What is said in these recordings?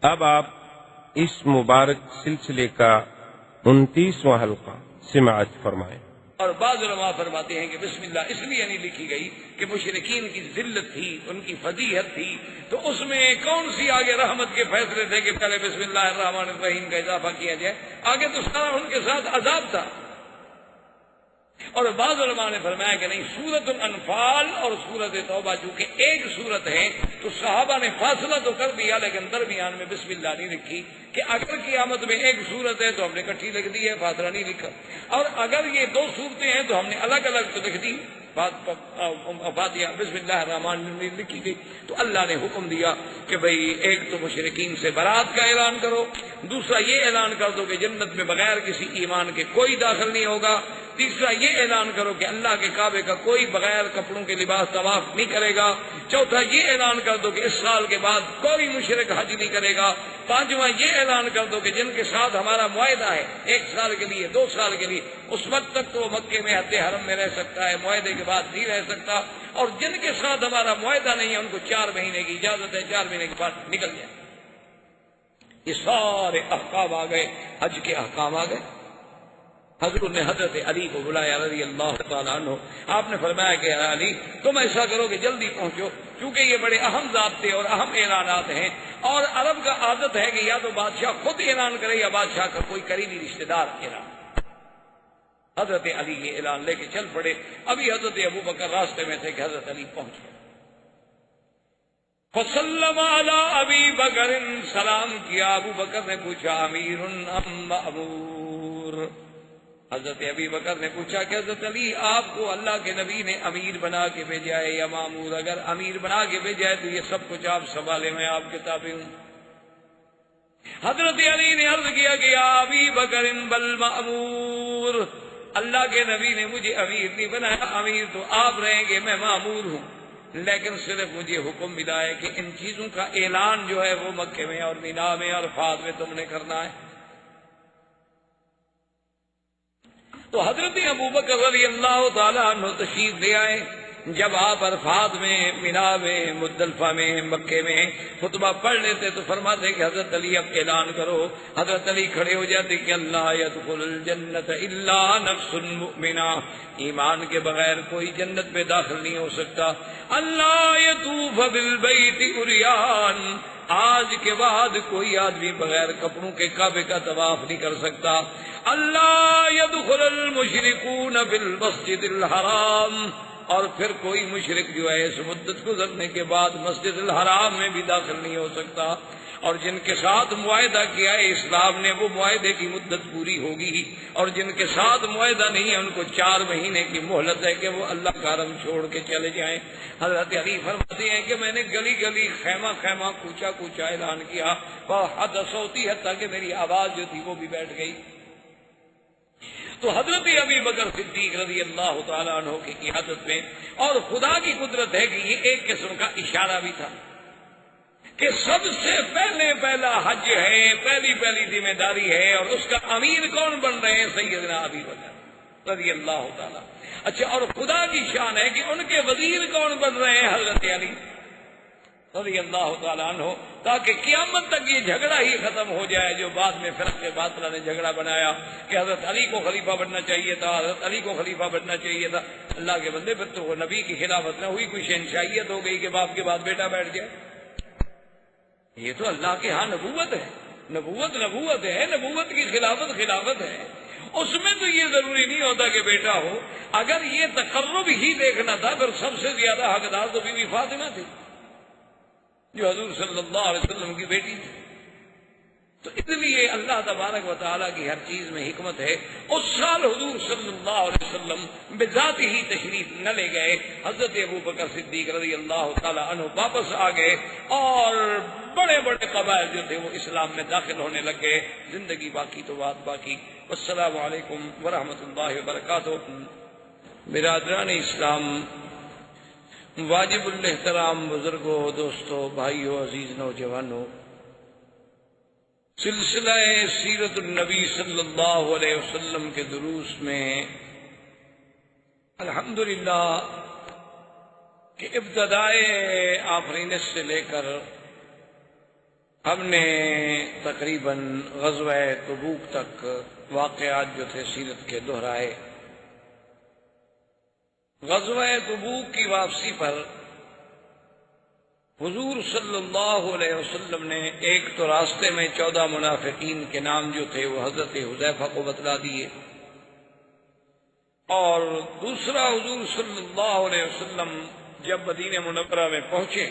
اب آپ اس مبارک سلسلے کا 29واں حلقہ سماعت فرمائیں۔ اور بعض علماء فرماتے ہیں کہ بسم اللہ اس لیے نہیں لکھی گئی کہ مشرکین کی ذلت تھی، ان کی فضیحت تھی، تو اس میں کون سی آگے رحمت کے فیصلے تھے کہ پہلے بسم اللہ الرحمن الرحیم کا اضافہ کیا جائے؟ آگے تو سارا ان کے ساتھ عذاب تھا۔ اور بعض علماء نے فرمایا کہ نہیں، سورۃ الانفال اور سورۃ توبہ چونکہ ایک سورت ہے تو صحابہ نے فاصلہ تو کر دیا، لیکن درمیان میں بسم اللہ نہیں لکھی کہ اگر قیامت میں ایک سورت ہے تو ہم نے اکٹھی لکھ دی ہے، فاصلہ نہیں لکھا، اور اگر یہ دو صورتیں ہیں تو ہم نے الگ الگ تو لکھ دی فاتحہ بسم اللہ الرحمن الرحیم لکھی گئی۔ تو اللہ نے حکم دیا کہ بھئی ایک تو مشرکین سے برات کا اعلان کرو، دوسرا یہ اعلان کر دو کہ جنت میں بغیر کسی ایمان کے کوئی داخل نہیں ہوگا، تیسرا یہ اعلان کرو کہ اللہ کے کعبے کا کوئی بغیر کپڑوں کے لباس طواف نہیں کرے گا، چوتھا یہ اعلان کر دو کہ اس سال کے بعد کوئی مشرک حج نہیں کرے گا، پانچواں یہ اعلان کر دو کہ جن کے ساتھ ہمارا معاہدہ ہے 1 سال کے لیے 2 سال کے لیے، اس وقت تک تو مکے میں حد حرم میں رہ سکتا ہے، معاہدے کے بعد نہیں رہ سکتا، اور جن کے ساتھ ہمارا معاہدہ نہیں ہے ان کو 4 مہینے کی اجازت ہے، 4 مہینے کے بعد نکل جائے۔ یہ سارے احکام آ گئے، حج کے احکام آ گئے۔ حضرت نے حضرت علی کو بلایا رضی اللہ تعالیٰ عنہ، آپ نے فرمایا کہ علی تم ایسا کرو کہ جلدی پہنچو، کیونکہ یہ بڑے اہم ضابطے اور اہم اعلانات ہیں، اور عرب کا عادت ہے کہ یا تو بادشاہ خود اعلان کرے یا بادشاہ کا کوئی قریبی رشتہ دار اعلان۔ حضرت علی یہ اعلان لے کے چل پڑے، ابھی حضرت ابوبکر راستے میں تھے کہ حضرت علی پہنچ گئے۔ فسلم علی ابی بکر، سلام کیا، ابو بکر نے پوچھا امیر ام مأمور؟ حضرت ابی بکر نے پوچھا کہ حضرت علی آپ کو اللہ کے نبی نے امیر بنا کے بھیجا ہے یا مامور؟ اگر امیر بنا کے بھیجا ہے تو یہ سب کچھ آپ سنبھالے، میں آپ کے تابع ہوں۔ حضرت علی نے عرض کیا کہ یا ابی بکر بل مامور، اللہ کے نبی نے مجھے امیر نہیں بنایا، امیر تو آپ رہیں گے، میں مامور ہوں، لیکن صرف مجھے حکم ملا ہے کہ ان چیزوں کا اعلان جو ہے وہ مکے میں اور مینا میں اور عرفات میں تم نے کرنا ہے۔ تو حضرت ابوبکر رضی اللہ تعالیٰ عنہ تشریف لے آئے۔ جب آپ عرفات میں، مینا میں، مزدلفہ میں، مکے میں خطبہ پڑھ لیتے تو فرماتے کہ حضرت علی اب اعلان کرو۔ حضرت علی کھڑے ہو جاتے کہ اللہ يدخل الجنت الا نفس مؤمنہ، ایمان کے بغیر کوئی جنت میں داخل نہیں ہو سکتا۔ اللہ یطوف بالبیت عریان، آج کے بعد کوئی آدمی بغیر کپڑوں کے کعبے کا طواف نہیں کر سکتا۔ اللہ يدخل المشرکون بالمسجد الحرام، اور پھر کوئی مشرک جو ہے اس مدت گزرنے کے بعد مسجد الحرام میں بھی داخل نہیں ہو سکتا، اور جن کے ساتھ معاہدہ کیا ہے اسلام نے وہ معاہدے کی مدت پوری ہوگی، اور جن کے ساتھ معاہدہ نہیں ہے ان کو 4 مہینے کی مہلت ہے کہ وہ اللہ کا حرم چھوڑ کے چلے جائیں۔ حضرت علی فرماتے ہیں کہ میں نے گلی گلی، خیمہ خیمہ، کوچا کوچا اعلان کیا، حد صوتی، حتیٰ کہ میری آواز جو تھی وہ بھی بیٹھ گئی۔ تو حضرت ابی بکر صدیق رضی اللہ تعالیٰ عنہ کی قیادت میں، اور خدا کی قدرت ہے کہ یہ ایک قسم کا اشارہ بھی تھا کہ سب سے پہلا حج ہے، پہلی ذمہ داری ہے، اور اس کا امیر کون بن رہے ہیں؟ سیدنا ابی بکر رضی اللہ تعالیٰ۔ اچھا، اور خدا کی شان ہے کہ ان کے وزیر کون بن رہے ہیں؟ حضرت علی رضی اللہ تعالیٰ عنہ، تاکہ قیامت تک یہ جھگڑا ہی ختم ہو جائے جو بعد میں فرقہ باطلہ نے جھگڑا بنایا کہ حضرت علی کو خلیفہ بننا چاہیے تھا، حضرت علی کو خلیفہ بننا چاہیے تھا۔ اللہ کے بندے، پھر تو وہ نبی کی خلافت نہ ہوئی، کوئی شہنشاہیت ہو گئی کہ باپ کے بعد بیٹا بیٹھ جائے۔ یہ تو اللہ کے ہاں نبوت ہے، نبوت ہے، نبوت کی خلافت ہے۔ اس میں تو یہ ضروری نہیں ہوتا کہ بیٹا ہو، اگر یہ تقرب ہی دیکھنا تھا پھر سب سے زیادہ حقدار تو بی بی فاطمہ تھی جو حضور صلی اللہ علیہ وسلم کی بیٹی تھی۔ تو اس لیے اللہ تبارک و تعالیٰ کی ہر چیز میں حکمت ہے۔ اس سال حضور صلی اللہ علیہ وسلم بذات ہی تشریف نہ لے گئے، حضرت ابوبکر صدیق رضی اللہ تعالیٰ عنہ واپس آ گئے، اور بڑے بڑے قبائل جو تھے وہ اسلام میں داخل ہونے لگ گئے۔ زندگی باقی تو بات باقی۔ السلام علیکم ورحمۃ اللہ وبرکاتہ۔ برادران اسلام، واجب الاحترام بزرگوں، دوستوں، بھائیوں، عزیز نوجوانوں، سلسلہ سیرت النبی صلی اللہ علیہ وسلم کے دروس میں الحمدللہ کہ ابتدائے آفرینت سے لے کر ہم نے تقریباً غزوہ تبوک تک واقعات جو تھے سیرت کے دہرائے۔ غزوہ تبوک کی واپسی پر حضور صلی اللہ علیہ وسلم نے ایک تو راستے میں 14 منافقین کے نام جو تھے وہ حضرت حذیفہ کو بتلا دیے، اور دوسرا حضور صلی اللہ علیہ وسلم جب مدینہ منورہ میں پہنچے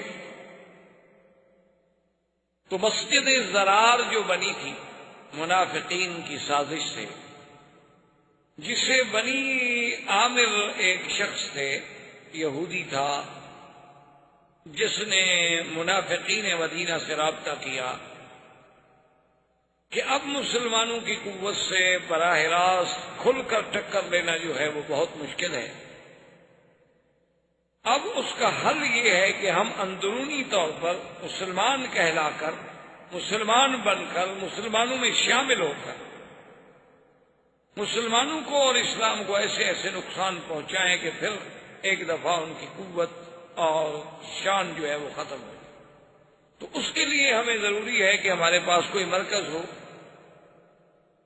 تو مسجد ضرار جو بنی تھی منافقین کی سازش سے، جسے بنی عامر ایک شخص تھے، یہودی تھا، جس نے منافقین مدینہ سے رابطہ کیا کہ اب مسلمانوں کی قوت سے براہ راست کھل کر ٹکر لینا جو ہے وہ بہت مشکل ہے۔ اب اس کا حل یہ ہے کہ ہم اندرونی طور پر مسلمان کہلا کر، مسلمان بن کر، مسلمانوں میں شامل ہو کر مسلمانوں کو اور اسلام کو ایسے ایسے نقصان پہنچائیں کہ پھر ایک دفعہ ان کی قوت اور شان جو ہے وہ ختم ہو۔ تو اس کے لیے ہمیں ضروری ہے کہ ہمارے پاس کوئی مرکز ہو،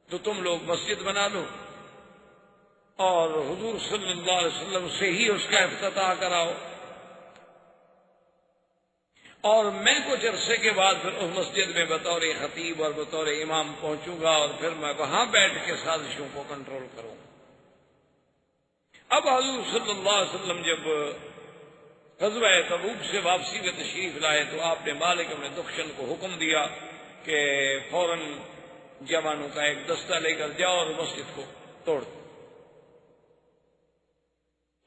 تو تم لوگ مسجد بنا لو اور حضور صلی اللہ علیہ وسلم سے ہی اس کا افتتاح کراؤ، اور میں کچھ عرصے کے بعد پھر اس مسجد میں بطور خطیب اور بطور امام پہنچوں گا، اور پھر میں وہاں بیٹھ کے سازشوں کو کنٹرول کروں۔ اب حضور صلی اللہ علیہ وسلم جب غزوہ تبوک سے واپسی میں تشریف لائے تو آپ نے مالک بن دخشن کو حکم دیا کہ فوراً جوانوں کا ایک دستہ لے کر جاؤ اور مسجد کو توڑ دو۔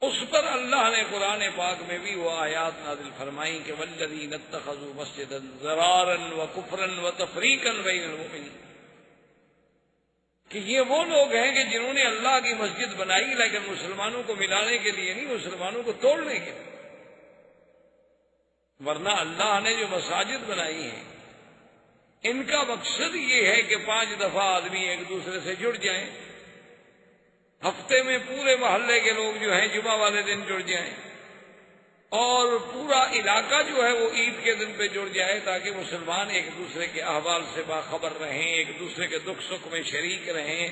اس پر اللہ نے قرآن پاک میں بھی وہ آیات نازل فرمائیں کہ والذین اتخذوا مسجدا ضرارا وکفرا وتفریقا بین المؤمنین، کہ یہ وہ لوگ ہیں کہ جنہوں نے اللہ کی مسجد بنائی لیکن مسلمانوں کو ملانے کے لیے نہیں، مسلمانوں کو توڑنے کے لیے۔ ورنہ اللہ نے جو مساجد بنائی ہیں ان کا مقصد یہ ہے کہ 5 دفعہ آدمی ایک دوسرے سے جڑ جائیں، ہفتے میں پورے محلے کے لوگ جو ہیں جمعہ والے دن جڑ جائیں، اور پورا علاقہ جو ہے وہ عید کے دن پہ جڑ جائے، تاکہ مسلمان ایک دوسرے کے احوال سے باخبر رہیں، ایک دوسرے کے دکھ سکھ میں شریک رہیں،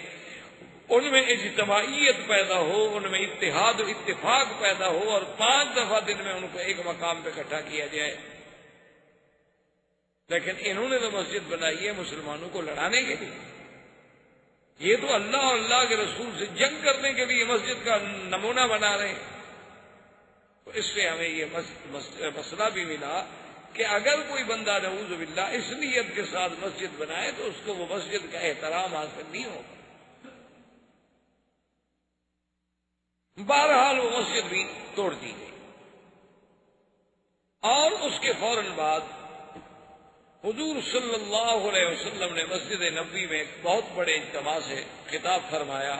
ان میں اجتماعیت پیدا ہو، ان میں اتحاد و اتفاق پیدا ہو، اور 5 دفعہ دن میں ان کو ایک مقام پہ اکٹھا کیا جائے۔ لیکن انہوں نے تو مسجد بنائی ہے مسلمانوں کو لڑانے کے لیے، یہ تو اللہ اور اللہ کے رسول سے جنگ کرنے کے لیے مسجد کا نمونہ بنا رہے ہیں۔ تو اس سے ہمیں یہ مسئلہ بھی ملا کہ اگر کوئی بندہ نعوذ باللہ اس نیت کے ساتھ مسجد بنائے تو اس کو وہ مسجد کا احترام حاصل نہیں ہوگا۔ بہرحال وہ مسجد بھی توڑ دی گئی، اور اس کے فوراً بعد حضور صلی اللہ علیہ وسلم نے مسجد نبوی میں ایک بہت بڑے اجتماع سے خطاب فرمایا،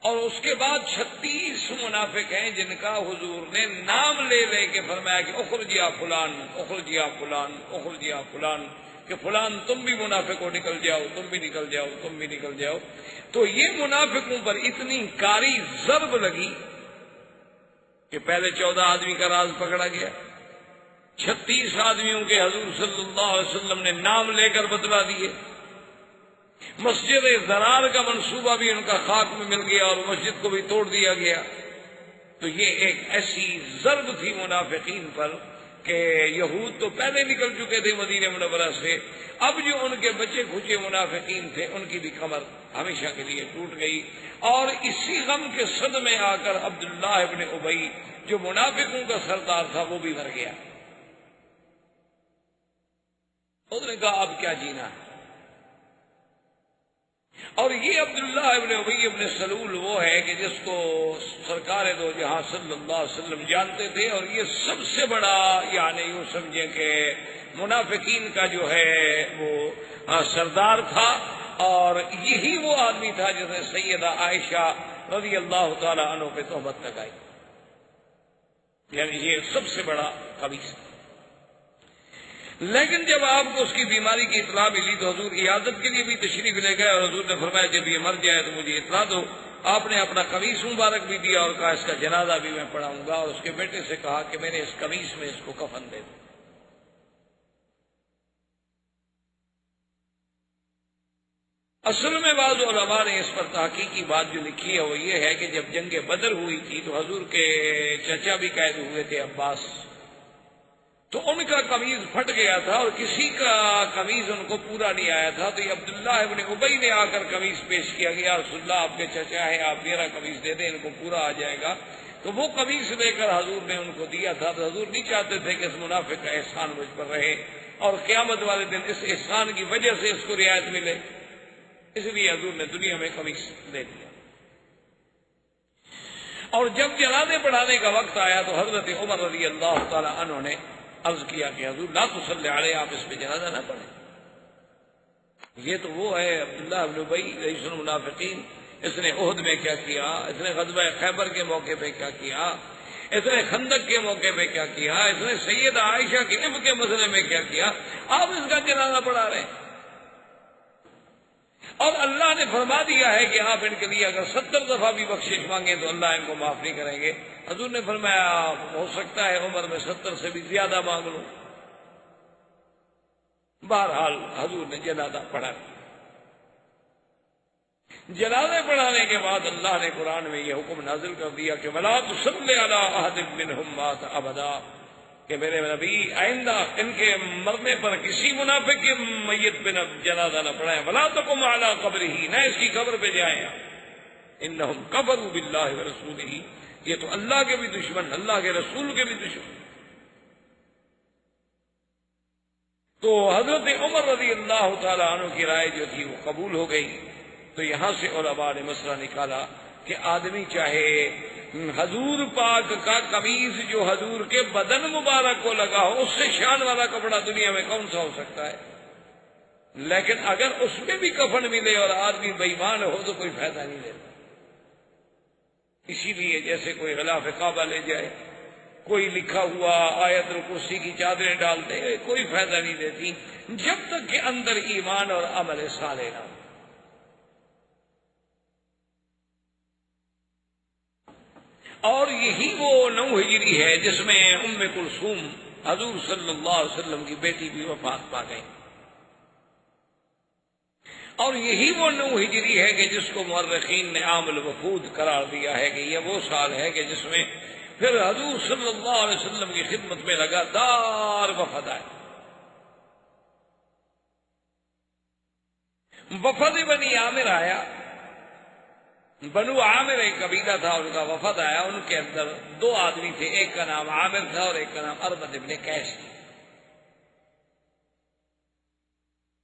اور اس کے بعد 36 منافق ہیں جن کا حضور نے نام لے لے کے فرمایا کہ اخرج یا فلان، اخرج یا فلان، اخرج یا فلان، کہ فلان تم بھی منافق ہو، نکل جاؤ، تم بھی نکل جاؤ، تم بھی نکل جاؤ۔ تو یہ منافقوں پر اتنی کاری ضرب لگی کہ پہلے 14 آدمی کا راز پکڑا گیا، 36 آدمیوں کے حضور صلی اللہ علیہ وسلم نے نام لے کر بتلا دیے، مسجد ضرار کا منصوبہ بھی ان کا خاک میں مل گیا اور مسجد کو بھی توڑ دیا گیا۔ تو یہ ایک ایسی ضرب تھی منافقین پر کہ یہود تو پہلے نکل چکے تھے مدینہ منورہ سے، اب جو ان کے بچے کھچے منافقین تھے ان کی بھی کمر ہمیشہ کے لیے ٹوٹ گئی، اور اسی غم کے صدمے آ کر عبداللہ ابن ابی جو منافقوں کا سردار تھا وہ بھی مر گیا۔ اس نے کہا اب کیا جینا ہے۔ اور یہ عبداللہ ابن ابی ابن سلول وہ ہے کہ جس کو سرکار دو جہاں صلی اللہ علیہ وسلم جانتے تھے، اور یہ سب سے بڑا یعنی یوں سمجھیں کہ منافقین کا جو ہے وہ سردار تھا، اور یہی وہ آدمی تھا جس نے سیدہ عائشہ رضی اللہ تعالی عنہ پہ تہمت لگائی، یعنی یہ سب سے بڑا خبیث۔ لیکن جب آپ کو اس کی بیماری کی اطلاع ملی تو حضور عیادت کے لیے بھی تشریف لے گئے، اور حضور نے فرمایا جب یہ مر جائے تو مجھے اطلاع دو۔ آپ نے اپنا قمیص مبارک بھی دیا اور کہا اس کا جنازہ بھی میں پڑھاؤں گا، اور اس کے بیٹے سے کہا کہ میرے اس قمیص میں اس کو کفن دے دو۔ اصل میں بعض علماء نے اس پر تحقیقی بات جو لکھی ہے وہ یہ ہے کہ جب جنگ بدر ہوئی تھی تو حضور کے چچا بھی قید ہوئے تھے عباس، تو ان کا قمیض پھٹ گیا تھا اور کسی کا قمیض ان کو پورا نہیں آیا تھا، تو یہ عبداللہ ابن ابی نے آ کر قمیض پیش کیا کہ یا رسول اللہ آپ کے چچا ہیں، آپ میرا قمیض دے دیں، ان کو پورا آ جائے گا۔ تو وہ قمیض لے کر حضور نے ان کو دیا تھا، تو حضور نہیں چاہتے تھے کہ اس منافق کا احسان مجھ پر رہے اور قیامت والے دن اس احسان کی وجہ سے اس کو رعایت ملے، اس لیے حضور نے دنیا میں قمیض دے دیا۔ اور جب جنازے پڑھانے کا وقت آیا تو حضرت عمر رضی اللہ تعالی عنہ نے عرض کیا کہ حضور لا تصلی علیہ، آپ اس پہ جنازہ نہ پڑھیں، یہ تو وہ ہے عبداللہ بن ابی رئیس المنافقین، اس نے عہد میں کیا کیا، اس نے غزوہ خیبر کے موقع پہ کیا کیا، اس نے خندق کے موقع پہ کیا کیا، اس نے سیدہ عائشہ کے عفق کے مسئلے میں کیا کیا، آپ اس کا جنازہ پڑھا رہے ہیں۔ اور اللہ نے فرما دیا ہے کہ آپ ان کے لیے اگر 70 دفعہ بھی بخشش مانگیں تو اللہ ان کو معاف نہیں کریں گے۔ حضور نے فرمایا ہو سکتا ہے عمر میں 70 سے بھی زیادہ مانگ لوں۔ بہرحال حضور نے جنازہ پڑھا۔ جنازے پڑھانے کے بعد اللہ نے قرآن میں یہ حکم نازل کر دیا کہ وَلَا تُصَلِّ عَلَىٰ أَحَدٍ مِّنْهُمْ مَاتَ أَبَدًا، کہ میرے نبی آئندہ ان کے مرنے پر کسی منافق کی میت پہ جنازہ نہ پڑھائیں، وَلَا تَقُمْ عَلَىٰ قَبْرِهِ، نہ اس کی قبر پہ جائیں، إِنَّهُمْ كَفَرُوا بِاللَّهِ وَرَسُولِهِ، یہ تو اللہ کے بھی دشمن، اللہ کے رسول کے بھی دشمن۔ تو حضرت عمر رضی اللہ تعالی عنہ کی رائے جو تھی وہ قبول ہو گئی۔ تو یہاں سے علماء نے مسئلہ نکالا کہ آدمی چاہے حضور پاک کا قمیض جو حضور کے بدن مبارک کو لگا ہو، اس سے شان والا کپڑا دنیا میں کون سا ہو سکتا ہے، لیکن اگر اس میں بھی کفن ملے اور آدمی بے ایمان ہو تو کوئی فائدہ نہیں لیتا۔ اسی لیے جیسے کوئی غلاف کعبہ لے جائے، کوئی لکھا ہوا آیت الکرسی کی چادریں ڈال دے، کوئی فائدہ نہیں دیتی جب تک کہ اندر ایمان اور عمل صالح نہ ہو۔ اور یہی وہ 9 ہجری ہے جس میں ام کلثوم حضور صلی اللہ علیہ وسلم کی بیٹی بھی وفات پا گئی، اور یہی وہ 9 ہجری ہے کہ جس کو مورخین نے عام الوفود قرار دیا ہے کہ یہ وہ سال ہے کہ جس میں پھر حضور صلی اللہ علیہ وسلم کی خدمت میں لگاتار وفد آئے۔ وفد بنی عامر آیا، بنو عامر ایک قبیلہ تھا، ان کا وفد آیا، ان کے اندر 2 آدمی تھے، ایک کا نام عامر تھا اور ایک کا نام اربد ابن قیس تھا۔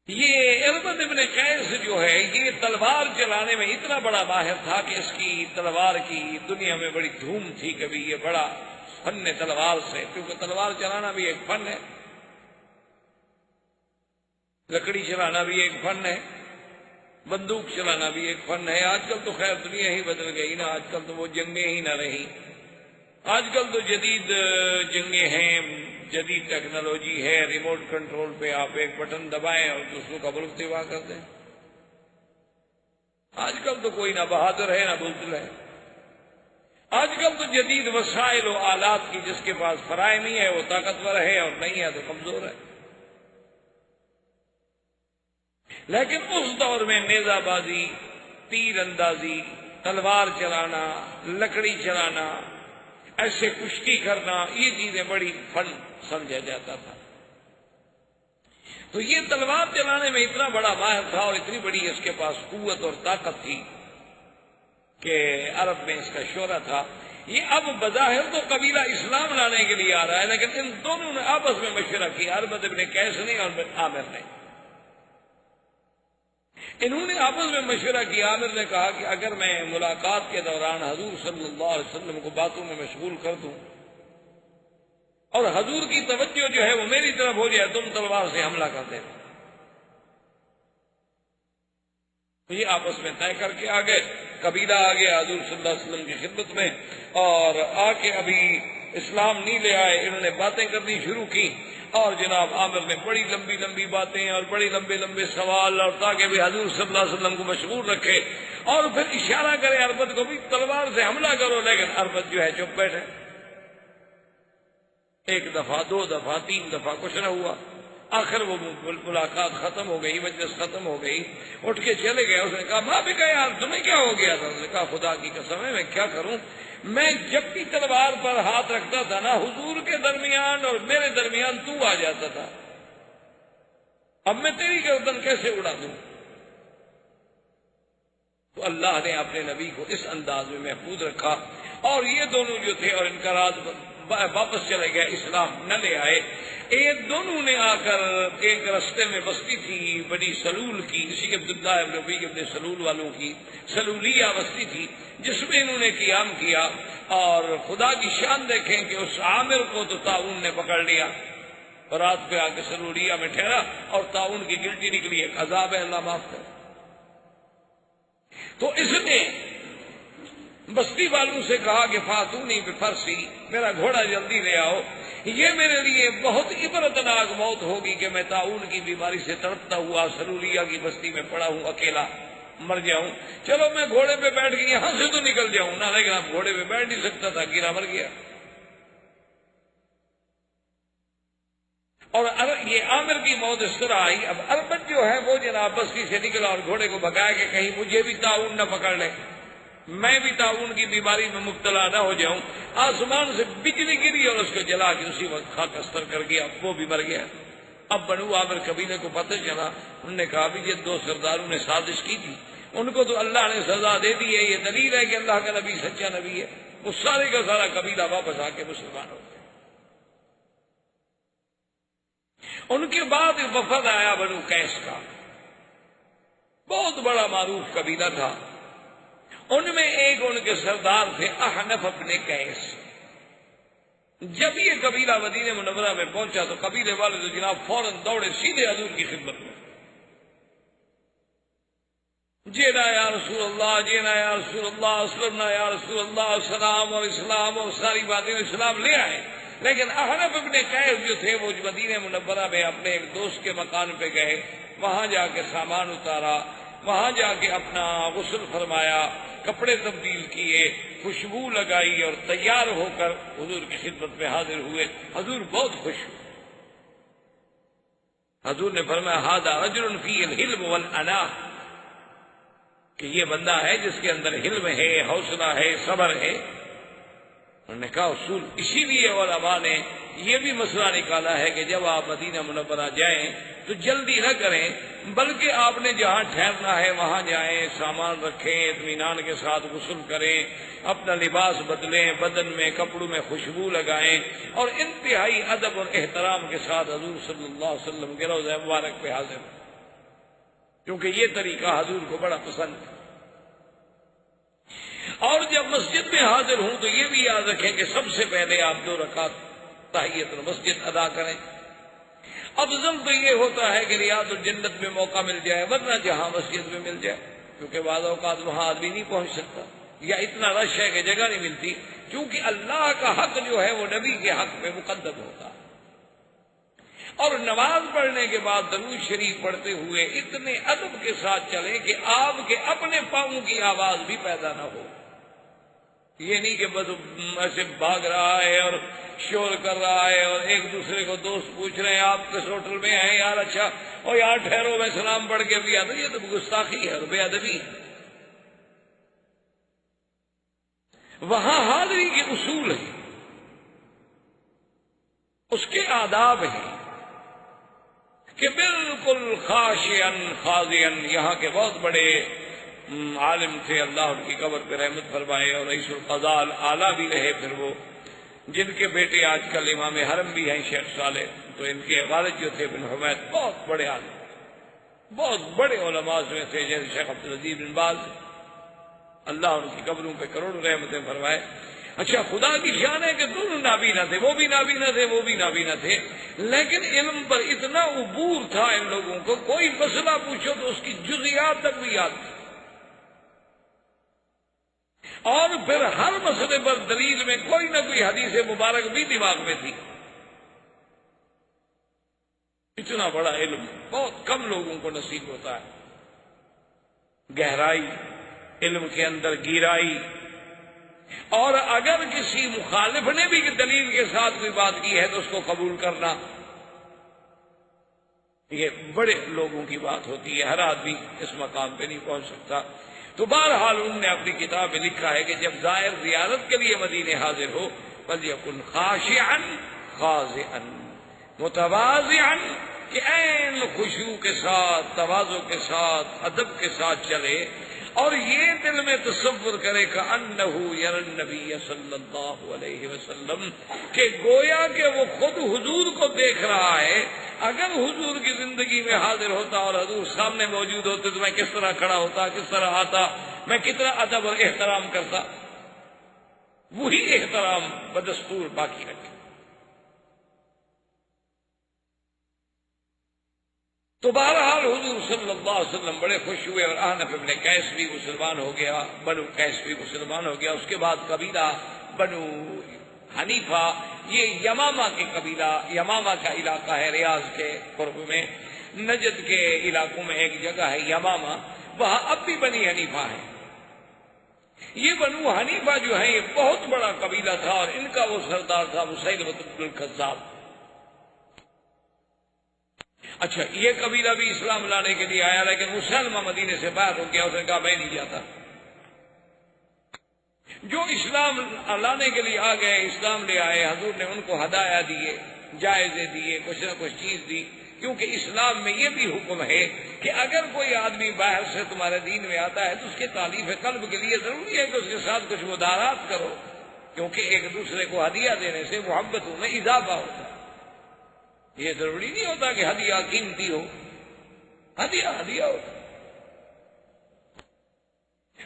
یہ اربد ابن قیس جو ہے یہ تلوار چلانے میں اتنا بڑا ماہر تھا کہ اس کی تلوار کی دنیا میں بڑی دھوم تھی، کبھی یہ بڑا فن تلوار سے، کیونکہ تلوار چلانا بھی ایک فن ہے، لکڑی چلانا بھی ایک فن ہے، بندوق چلانا بھی ایک فن ہے۔ آج کل تو خیر دنیا ہی بدل گئی نا، آج کل تو وہ جنگیں ہی نہ رہی، آج کل تو جدید جنگیں ہیں، جدید ٹیکنالوجی ہے، ریموٹ کنٹرول پہ آپ ایک بٹن دبائیں اور دوسروں کا ملک تباہ کر دیں۔ آج کل تو کوئی نہ بہادر ہے نہ بزدل ہے، آج کل تو جدید وسائل و آلات کی جس کے پاس فراہمی ہے وہ طاقتور ہے اور نہیں ہے تو کمزور ہے۔ لیکن اس دور میں نیزہ بازی، تیر اندازی، تلوار چلانا، لکڑی چلانا، ایسے کشتی کرنا، یہ چیزیں بڑی فن سمجھا جاتا تھا۔ تو یہ تلوار چلانے میں اتنا بڑا ماہر تھا اور اتنی بڑی اس کے پاس قوت اور طاقت تھی کہ عرب میں اس کا شہرہ تھا۔ یہ اب بظاہر تو قبیلہ اسلام لانے کے لیے آ رہا ہے، لیکن ان دونوں نے آپس میں مشورہ کیا، اربد ابن قیس نے اور عامر نے۔ انہوں نے آپس میں مشورہ کیا، عامر نے کہا کہ اگر میں ملاقات کے دوران حضور صلی اللہ علیہ وسلم کو باتوں میں مشغول کر دوں اور حضور کی توجہ جو ہے وہ میری طرف ہو جائے، تم تلوار سے حملہ کر دینا۔ یہ آپس میں طے کر کے آ گئے، قبیلہ آ گیا حضور صلی اللہ علیہ وسلم کی خدمت میں، اور آ کے ابھی اسلام نہیں لے آئے، انہوں نے باتیں کرنی شروع کی، اور جناب عامر نے بڑی لمبی لمبی باتیں اور بڑے لمبے لمبے سوال، اور تاکہ بھی حضور صلی اللہ علیہ وسلم کو مشغول رکھے، اور پھر اشارہ کرے اربد کو بھی تلوار سے حملہ کرو، لیکن اربد جو ہے چپ بیٹھے۔ 1 دفعہ 2 دفعہ 3 دفعہ کچھ نہ ہوا، آخر وہ ملاقات ختم ہو گئی، مجلس ختم ہو گئی، اٹھ کے چلے گئے۔ اس نے کہا ماں بھی کہا یار تمہیں کیا ہو گیا تھا؟ اس نے کہا خدا کی قسم ہے میں کیا کروں، میں جب بھی تلوار پر ہاتھ رکھتا تھا نا حضور کے درمیان اور میرے درمیان تو آ جاتا تھا، اب میں تیری گردن کیسے اڑا دوں؟ تو اللہ نے اپنے نبی کو اس انداز میں محفوظ رکھا، اور یہ دونوں جو تھے اور ان کا راز واپس چلے گئے، اسلام نہ لے آئے۔ ایک دونوں نے آ کر ایک رستے میں بستی تھی بنی سلول کی، اسی عبداللہ ابن ابی ابن سلول والوں کی سلولیہ بستی تھی، جس میں انہوں نے قیام کیا۔ اور خدا کی شان دیکھیں کہ اس عامر کو تو طاعون نے پکڑ لیا، رات پہ آ کے سلولیہ میں ٹھہرا اور طاعون کی گلٹی نکلی، ایک عذاب ہے، اللہ معاف کرے۔ تو اس نے بستی والوں سے کہا کہ فاتونی بفرسی، میرا گھوڑا جلدی لے آؤ، یہ میرے لیے بہت عبرتناک موت ہوگی کہ میں طاعون کی بیماری سے تڑپتا ہوا سلولیہ کی بستی میں پڑا ہوں، اکیلا مر جاؤں۔ چلو میں گھوڑے پہ بیٹھ کے یہاں سے تو نکل جاؤں نا، لیکن اب گھوڑے پہ بیٹھ نہیں سکتا تھا، گرا مر گیا۔ اور یہ عامر کی موت اس طرح آئی۔ اب اربد جو ہے وہ جناب بستی سے نکلا اور گھوڑے کو بھگایا کہ کہیں مجھے بھی طاعون نہ پکڑ لے، میں بھی طاعون کی بیماری میں مبتلا نہ ہو جاؤں۔ آسمان سے بجلی گری اور اس کو جلا کے اسی وقت خاک استر کر گیا، وہ بھی مر گیا۔ اب بنو عامر قبیلے کو پتہ چلا، انہوں نے کہا بھی یہ دو سرداروں نے سازش کی تھی، ان کو تو اللہ نے سزا دے دی ہے، یہ دلیل ہے کہ اللہ کا نبی سچا نبی ہے۔ وہ سارے کا سارا قبیلہ واپس آ کے مسلمان ہو گیا۔ ان کے بعد وفد آیا بنو قیس کا، بہت بڑا معروف قبیلہ تھا، ان میں ایک ان کے سردار تھے احنف ابن قیس۔ جب یہ قبیلہ مدینہ منورہ میں پہنچا تو قبیلے والے تو جناب فوراً دوڑے سیدھے حضور کی خدمت میں، جینا یا رسول اللہ، جینا یا رسول اللہ، اسلمنا یا رسول اللہ، سلام اور اسلام اور ساری باتیں اسلام لے آئے۔ لیکن احنف ابن قیس جو تھے وہ مدینہ منورہ میں اپنے ایک دوست کے مکان پہ گئے، وہاں جا کے سامان اتارا، وہاں جا کے اپنا غسل فرمایا، کپڑے تبدیل کیے، خوشبو لگائی اور تیار ہو کر حضور کی خدمت میں حاضر ہوئے۔ حضور بہت خوش ہوئے۔ حضور نے فرمایا ھذا رجل فی الحلم والاناء، کہ یہ بندہ ہے جس کے اندر حلم ہے، حوصلہ ہے، صبر ہے۔ انہوں نے کہا اصول، اسی لیے علماء نے یہ بھی مسئلہ نکالا ہے کہ جب آپ مدینہ منورہ جائیں تو جلدی نہ کریں، بلکہ آپ نے جہاں ٹھہرنا ہے وہاں جائیں، سامان رکھیں، اطمینان کے ساتھ غسل کریں، اپنا لباس بدلیں، بدن میں کپڑوں میں خوشبو لگائیں، اور انتہائی ادب اور احترام کے ساتھ حضور صلی اللہ علیہ وسلم کے روضہ مبارک پہ حاضر، کیونکہ یہ طریقہ حضور کو بڑا پسند ہے۔ اور جب مسجد میں حاضر ہوں تو یہ بھی یاد رکھیں کہ سب سے پہلے آپ 2 رکعت تحیت المسجد ادا کریں۔ افضل تو یہ ہوتا ہے کہ ریاض الجنت میں موقع مل جائے، ورنہ جہاں مسجد میں مل جائے، کیونکہ بعض اوقات وہاں آدمی نہیں پہنچ سکتا یا اتنا رش ہے کہ جگہ نہیں ملتی، کیونکہ اللہ کا حق جو ہے وہ نبی کے حق میں مقدم ہوتا ہے۔ اور نماز پڑھنے کے بعد درود شریف پڑھتے ہوئے اتنے ادب کے ساتھ چلیں کہ آپ کے اپنے پاؤں کی آواز بھی پیدا نہ ہو۔ یہ نہیں کہ بس ایسے بھاگ رہا ہے اور شور کر رہا ہے اور ایک دوسرے کو دوست پوچھ رہے ہیں آپ کس ہوٹل میں ہیں یار، اچھا اور یار ٹھہرو میں سلام پڑھ کے بھی آتا، یہ تو گستاخی ہے اور بے ادبی ہے۔ وہاں حاضری کے اصول ہیں، اس کے آداب ہیں کہ بالکل خاشعن خاضعن۔ یہاں کے بہت بڑے عالم تھے، اللہ ان کی قبر پہ رحمت فرمائے، اور رئیس القضاء اعلیٰ بھی رہے پھر وہ، جن کے بیٹے آج کل امام حرم بھی ہیں شیخ صالح، تو ان کے والد جو تھے بن حمید بہت بڑے عالم، بہت بڑے علماء میں تھے، جیسے شیخ عبدالعزیز بن باز، اللہ ان کی قبروں پہ کروڑوں رحمتیں فرمائے۔ اچھا خدا کی شان ہے کہ دونوں نابینا تھے، وہ بھی نابینا تھے، وہ بھی نابینا تھے، لیکن علم پر اتنا عبور تھا ان لوگوں کو، کوئی مسئلہ پوچھو تو اس کی جزیات تک بھی یاد تھی، اور پھر ہر مسئلے پر دلیل میں کوئی نہ کوئی حدیث مبارک بھی دماغ میں تھی۔ اتنا بڑا علم بہت کم لوگوں کو نصیب ہوتا ہے، گہرائی علم کے اندر، گہرائی۔ اور اگر کسی مخالف نے بھی دلیل کے ساتھ کوئی بات کی ہے تو اس کو قبول کرنا، یہ بڑے لوگوں کی بات ہوتی ہے، ہر آدمی اس مقام پہ نہیں پہنچ سکتا۔ تو بہرحال انہوں نے اپنی کتاب میں لکھا ہے کہ جب زائر زیارت کے لیے مدینے حاضر ہو فلیکن خاشعا خاضعا متواضعا، کہ عین خشوع کے ساتھ، تواضع کے ساتھ، ادب کے ساتھ چلے، اور یہ دل میں تصور کرے کہ انہ یری النبی صلی اللہ علیہ وسلم، کہ گویا کہ وہ خود حضور کو دیکھ رہا ہے۔ اگر حضور کی زندگی میں حاضر ہوتا اور حضور سامنے موجود ہوتے تو میں کس طرح کھڑا ہوتا، کس طرح آتا، میں کتنا ادب اور احترام کرتا، وہی احترام بدستور باقی رکھے۔ تو بہرحال حضور صلی اللہ علیہ وسلم بڑے خوش ہوئے، اور احنف ابن قیس بھی مسلمان ہو گیا، بنو قیس بھی مسلمان ہو گیا۔ اس کے بعد قبیلہ بنو حنیفہ، یہ یمامہ کے قبیلہ، یمامہ کا علاقہ ہے ریاض کے قرب میں، نجد کے علاقوں میں ایک جگہ ہے یمامہ، وہاں اب بھی بنی حنیفہ ہے۔ یہ بنو حنیفہ جو ہے یہ بہت بڑا قبیلہ تھا، اور ان کا وہ سردار تھا مسیلمہ بن الکذاب۔ اچھا، یہ قبیلہ بھی اسلام لانے کے لیے آیا، لیکن مسلمہ مدینے سے باہر ہو گیا، اس نے کہا میں نہیں جاتا۔ جو اسلام لانے کے لیے آ گئے، اسلام لے آئے، حضور نے ان کو ہدایہ دیے، جائزے دیے، کچھ نہ کچھ چیز دی، کیونکہ اسلام میں یہ بھی حکم ہے کہ اگر کوئی آدمی باہر سے تمہارے دین میں آتا ہے تو اس کے تالیف قلب کے لیے ضروری ہے کہ اس کے ساتھ کچھ مدارات کرو، کیونکہ ایک دوسرے کو ہدیہ دینے سے محبتوں میں اضافہ ہوتا ہے۔ یہ ضروری نہیں ہوتا کہ ہدیہ قیمتی ہو، ہدیہ ہوتا۔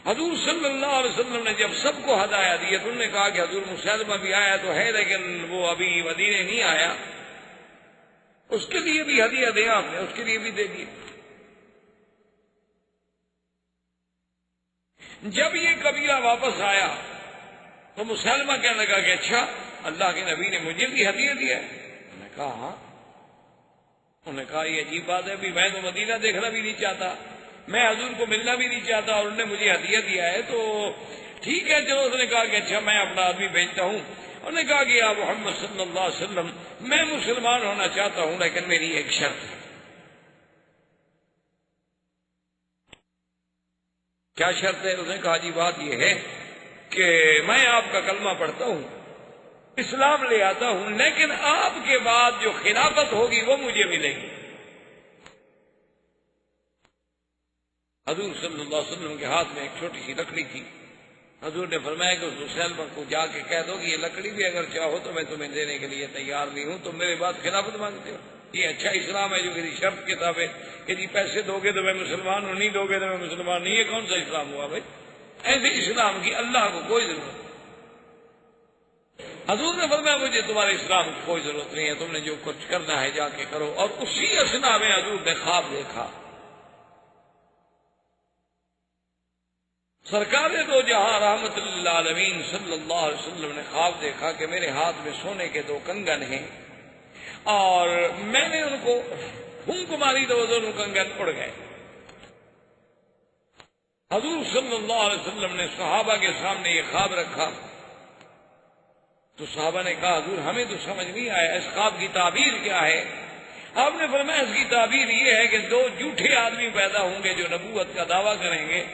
حضور صلی اللہ علیہ وسلم نے جب سب کو ہدایہ دی تو انہوں نے کہا کہ حضور مسلمہ بھی آیا تو ہے، لیکن وہ ابھی مدینے نہیں آیا، اس کے لیے بھی ہدیہ دیں، آپ نے اس کے لیے بھی دے دیے۔ جب یہ قبیلہ واپس آیا تو مسلمہ کہنے لگا کہ اچھا، اللہ کے نبی نے مجھے بھی ہدیہ دیا ہے۔ انہوں نے کہا ہاں۔ انہوں نے کہا یہ عجیب بات ہے، بھی میں تو مدینہ دیکھنا بھی نہیں چاہتا، میں حضور کو ملنا بھی نہیں چاہتا، اور انہوں نے مجھے ہدیہ دیا ہے، تو ٹھیک ہے چلو۔ اس نے کہا کہ اچھا میں اپنا آدمی بھیجتا ہوں۔ انہوں نے کہا کہ یا محمد صلی اللہ علیہ وسلم، میں مسلمان ہونا چاہتا ہوں لیکن میری ایک شرط ہے۔ کیا شرط ہے؟ اس نے کہا جی بات یہ ہے کہ میں آپ کا کلمہ پڑھتا ہوں، اسلام لے آتا ہوں، لیکن آپ کے بعد جو خلافت ہوگی وہ مجھے ملے گی۔ حضور صلی اللہ علیہ وسلم کے ہاتھ میں ایک چھوٹی سی لکڑی تھی۔ حضور نے فرمایا کہ اس مسلمہ کو جا کے کہہ دو کہ یہ لکڑی بھی اگر چاہو تو میں تمہیں دینے کے لیے تیار نہیں ہوں، تم میرے بعد خلافت مانگتے ہو۔ یہ اچھا اسلام ہے جو میری شرط کتاب ہے کہ جی پیسے دو گے تو میں مسلمان ہوں، نہیں دو گے تو میں مسلمان نہیں۔ یہ کون سا اسلام ہوا بھائی؟ ایسے اسلام کی اللہ کو کوئی ضرورت نہیں۔ حضور نے فرمایا مجھے تمہارے اسلام کی کوئی ضرورت نہیں ہے، تم نے جو کچھ کرنا ہے جا کے کرو۔ اور اسی اثنا میں حضور نے خواب دیکھا۔ سرکار دو جہاں رحمت اللہ عالمین صلی اللہ علیہ وسلم نے خواب دیکھا کہ میرے ہاتھ میں سونے کے دو کنگن ہیں، اور میں نے ان کو پھونک ماری تو وہ دونوں کنگن اڑ گئے۔ حضور صلی اللہ علیہ وسلم نے صحابہ کے سامنے یہ خواب رکھا تو صحابہ نے کہا حضور ہمیں تو سمجھ نہیں آیا، اس خواب کی تعبیر کیا ہے؟ آپ نے فرمایا اس کی تعبیر یہ ہے کہ دو جھوٹے آدمی پیدا ہوں گے جو نبوت کا دعویٰ کریں گے،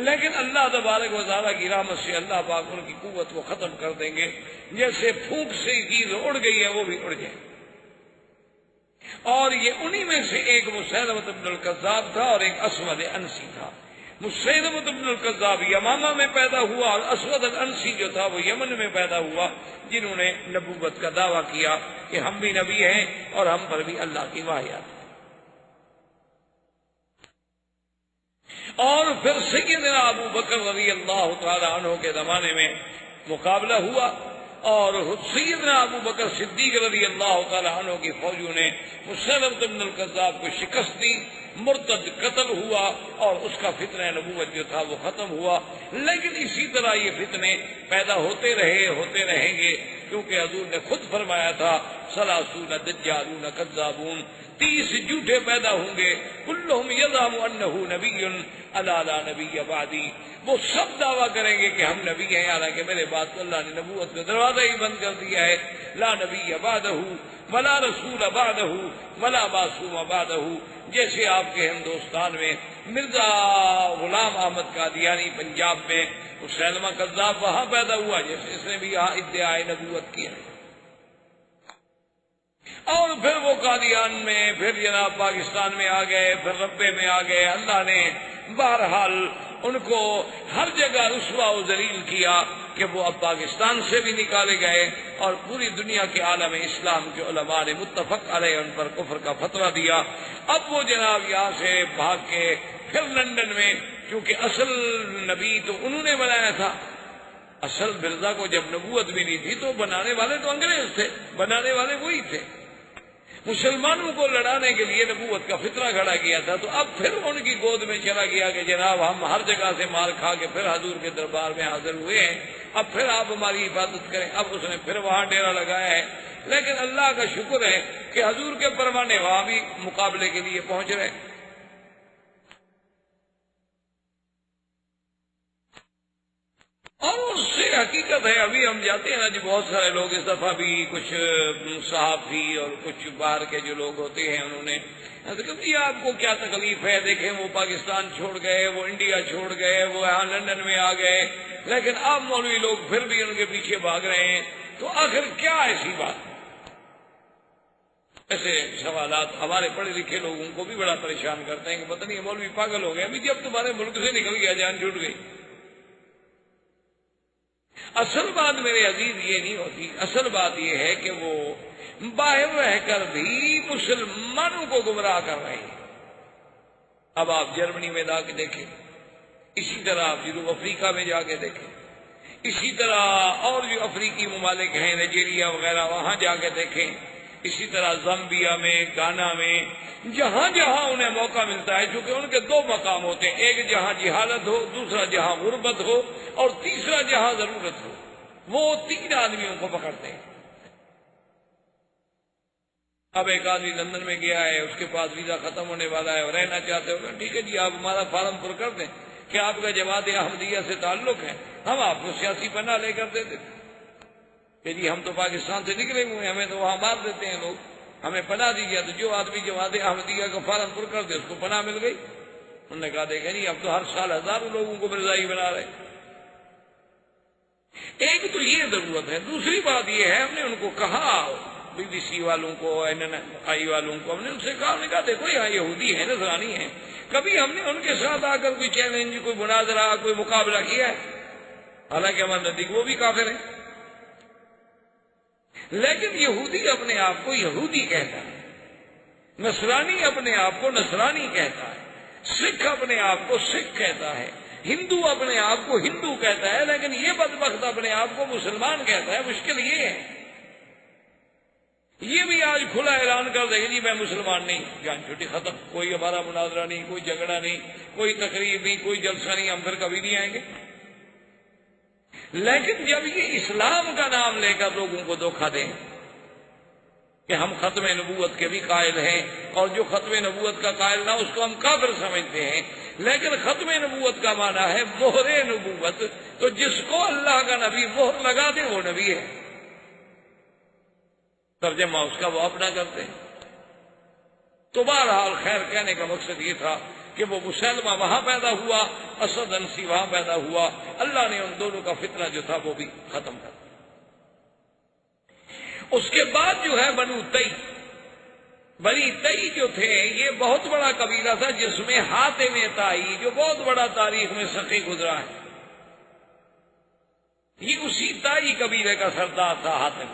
لیکن اللہ تبارک و تعالیٰ کی رحمت سے اللہ پاک ان کی قوت کو ختم کر دیں گے، جیسے پھونک سے چیز اڑ گئی ہے وہ بھی اڑ جائے۔ اور یہ انہی میں سے ایک مسیلمہ بن الکذاب تھا اور ایک اسود انسی تھا۔ مسیلمہ بن الکذاب یمامہ میں پیدا ہوا اور اسود الانسی جو تھا وہ یمن میں پیدا ہوا، جنہوں نے نبوت کا دعویٰ کیا کہ ہم بھی نبی ہیں اور ہم پر بھی اللہ کی وحیات۔ اور پھر سیدنا ابو بکر رضی اللہ تعالی عنہ کے زمانے میں مقابلہ ہوا، اور سیدنا ابو بکر صدیق رضی اللہ تعالی عنہ کی فوجوں نے مسیلمہ بن الکذاب کو شکست دی، مرتد قتل ہوا، اور اس کا فتنہ نبوت جو تھا وہ ختم ہوا۔ لیکن اسی طرح یہ فتنے پیدا ہوتے رہیں گے، کیونکہ حضور نے خود فرمایا تھا 30 دجالون کذابون، 30 جھوٹے پیدا ہوں گے، کلہم یزعم انہ نبی الا لا نبی بعدی، وہ سب دعویٰ کریں گے کہ ہم نبی ہیں، حالانکہ میرے بعد تو اللہ نے نبوت کا دروازہ ہی بند کر دیا ہے۔ لا نبی بعدہ ولا رسول بعدہ ولا معصوم بعدہ، جیسے آپ کے ہندوستان میں مرزا غلام احمد قادیانی پنجاب میں مسلمہ کذاب وہاں پیدا ہوا، جیسے اس نے بھی یہاں ادعائے نبوت کیا، اور پھر وہ قادیان میں، پھر جناب پاکستان میں آ گئے، پھر ربے میں آ گئے۔ اللہ نے بہرحال ان کو ہر جگہ رسوا و ذلیل کیا کہ وہ اب پاکستان سے بھی نکالے گئے، اور پوری دنیا کے عالم اسلام کے علماء نے متفق علیہ ان پر کفر کا فتویٰ دیا۔ اب وہ جناب یہاں سے بھاگ کے پھر لندن میں، کیونکہ اصل نبی تو انہوں نے بنایا تھا، اصل مرزا کو جب نبوت ملی تھی تو بنانے والے تو انگریز تھے، بنانے والے وہی تھے۔ مسلمانوں کو لڑانے کے لیے نبوت کا فطرہ کھڑا کیا تھا، تو اب پھر ان کی گود میں چلا گیا کہ جناب ہم ہر جگہ سے مار کھا کے پھر حضور کے دربار میں حاضر ہوئے ہیں، اب پھر آپ ہماری حفاظت کریں۔ اب اس نے پھر وہاں ڈیرا لگایا ہے، لیکن اللہ کا شکر ہے کہ حضور کے پروانے وہاں بھی مقابلے کے لیے پہنچ رہے۔ اور اس سے حقیقت ہے، ابھی ہم جاتے ہیں نا جی، بہت سارے لوگ اس دفعہ بھی کچھ صحافی اور کچھ باہر کے جو لوگ ہوتے ہیں انہوں نے کہ آپ کو کیا تکلیف ہے، دیکھیں وہ پاکستان چھوڑ گئے، وہ انڈیا چھوڑ گئے، وہ یہاں لندن میں آ گئے، لیکن اب مولوی لوگ پھر بھی ان کے پیچھے بھاگ رہے ہیں، تو آخر کیا ایسی بات؟ ایسے سوالات ہمارے پڑھے لکھے لوگوں کو بھی بڑا پریشان کرتے ہیں کہ پتہ نہیں مولوی پاگل ہو گئے، ابھی جب تمہارے ملک سے نکل گیا جان چھوٹ گئی۔ اصل بات میرے عزیز یہ نہیں ہوتی، اصل بات یہ ہے کہ وہ باہر رہ کر بھی مسلمانوں کو گمراہ کر رہے ہیں۔ اب آپ جرمنی میں جا کے دیکھیں، اسی طرح آپ جنوب افریقہ میں جا کے دیکھیں، اسی طرح اور جو افریقی ممالک ہیں نائجیریا وغیرہ وہاں جا کے دیکھیں، اسی طرح زامبیا میں، گانا میں، جہاں جہاں انہیں موقع ملتا ہے، چونکہ ان کے 2 مقام ہوتے ہیں، ایک جہاں جہالت ہو، دوسرا جہاں غربت ہو، اور تیسرا جہاں ضرورت ہو، وہ 3 آدمیوں کو پکڑتے ہیں۔ اب ایک آدمی لندن میں گیا ہے، اس کے پاس ویزا ختم ہونے والا ہے اور رہنا چاہتے ہو، ٹھیک ہے جی آپ ہمارا فارم پر کر دیں کہ آپ کا جماعت احمدیہ سے تعلق ہے، ہم آپ کو سیاسی پناہ لے کر دے دیتے کہ جی ہم تو پاکستان سے نکلے ہوئے ہیں، ہمیں تو وہاں مار دیتے ہیں لوگ، ہمیں پناہ دیجیے۔ تو جو آدمی جماعت احمدیہ کا فارم پر کر دے اس کو پناہ مل گئی۔ انہوں نے کہا دیکھیں جی اب تو ہر سال ہزاروں لوگوں کو مرزائی بنا رہے۔ ایک تو یہ ضرورت ہے، دوسری بات یہ ہے ہم نے ان کو کہا، بی بی سی والوں کو، NNI والوں کو، ہم نے ان سے کہا، انہوں نے کہا دیکھو یہاں یہودی ہیں، نصرانی ہیں، کبھی ہم نے ان کے ساتھ آ کر کوئی چیلنج، کوئی مناظرہ، کوئی مقابلہ کیا ہے؟ حالانکہ ہمارے نزدیک وہ بھی کافر ہیں، لیکن یہودی اپنے آپ کو یہودی کہتا ہے، نصرانی اپنے آپ کو نصرانی کہتا ہے، سکھ اپنے آپ کو سکھ کہتا ہے، ہندو اپنے آپ کو ہندو کہتا ہے، لیکن یہ بدبخت اپنے آپ کو مسلمان کہتا ہے۔ مشکل یہ ہے، یہ بھی آج کھلا اعلان کر دے گا جی میں مسلمان نہیں، جان چھوٹی ختم، کوئی ہمارا مناظرہ نہیں، کوئی جھگڑا نہیں، کوئی تقریب نہیں، کوئی جلسہ نہیں، ہم پھر کبھی نہیں آئیں گے۔ لیکن جب یہ اسلام کا نام لے کر لوگوں کو دھوکہ دیں کہ ہم ختم نبوت کے بھی قائل ہیں، اور جو ختم نبوت کا قائل نہ اس کو ہم کافر سمجھتے ہیں، لیکن ختم نبوت کا معنی ہے مہر نبوت، تو جس کو اللہ کا نبی مہر لگا دے وہ نبی ہے، ترجمہ اس کا وہ اپنا کرتے ہیں۔ تو بہرحال خیر کہنے کا مقصد یہ تھا کہ وہ مسلمہ وہاں پیدا ہوا، اسد انسی وہاں پیدا ہوا، اللہ نے ان دونوں کا فتنہ جو تھا وہ بھی ختم کر دیا۔ اس کے بعد جو ہے بنی تئی جو تھے یہ بہت بڑا قبیلہ تھا، جس میں حاتم طائی جو بہت بڑا تاریخ میں سخی گزرا ہے، یہ اسی طائی قبیلے کا سردار تھا حاتم۔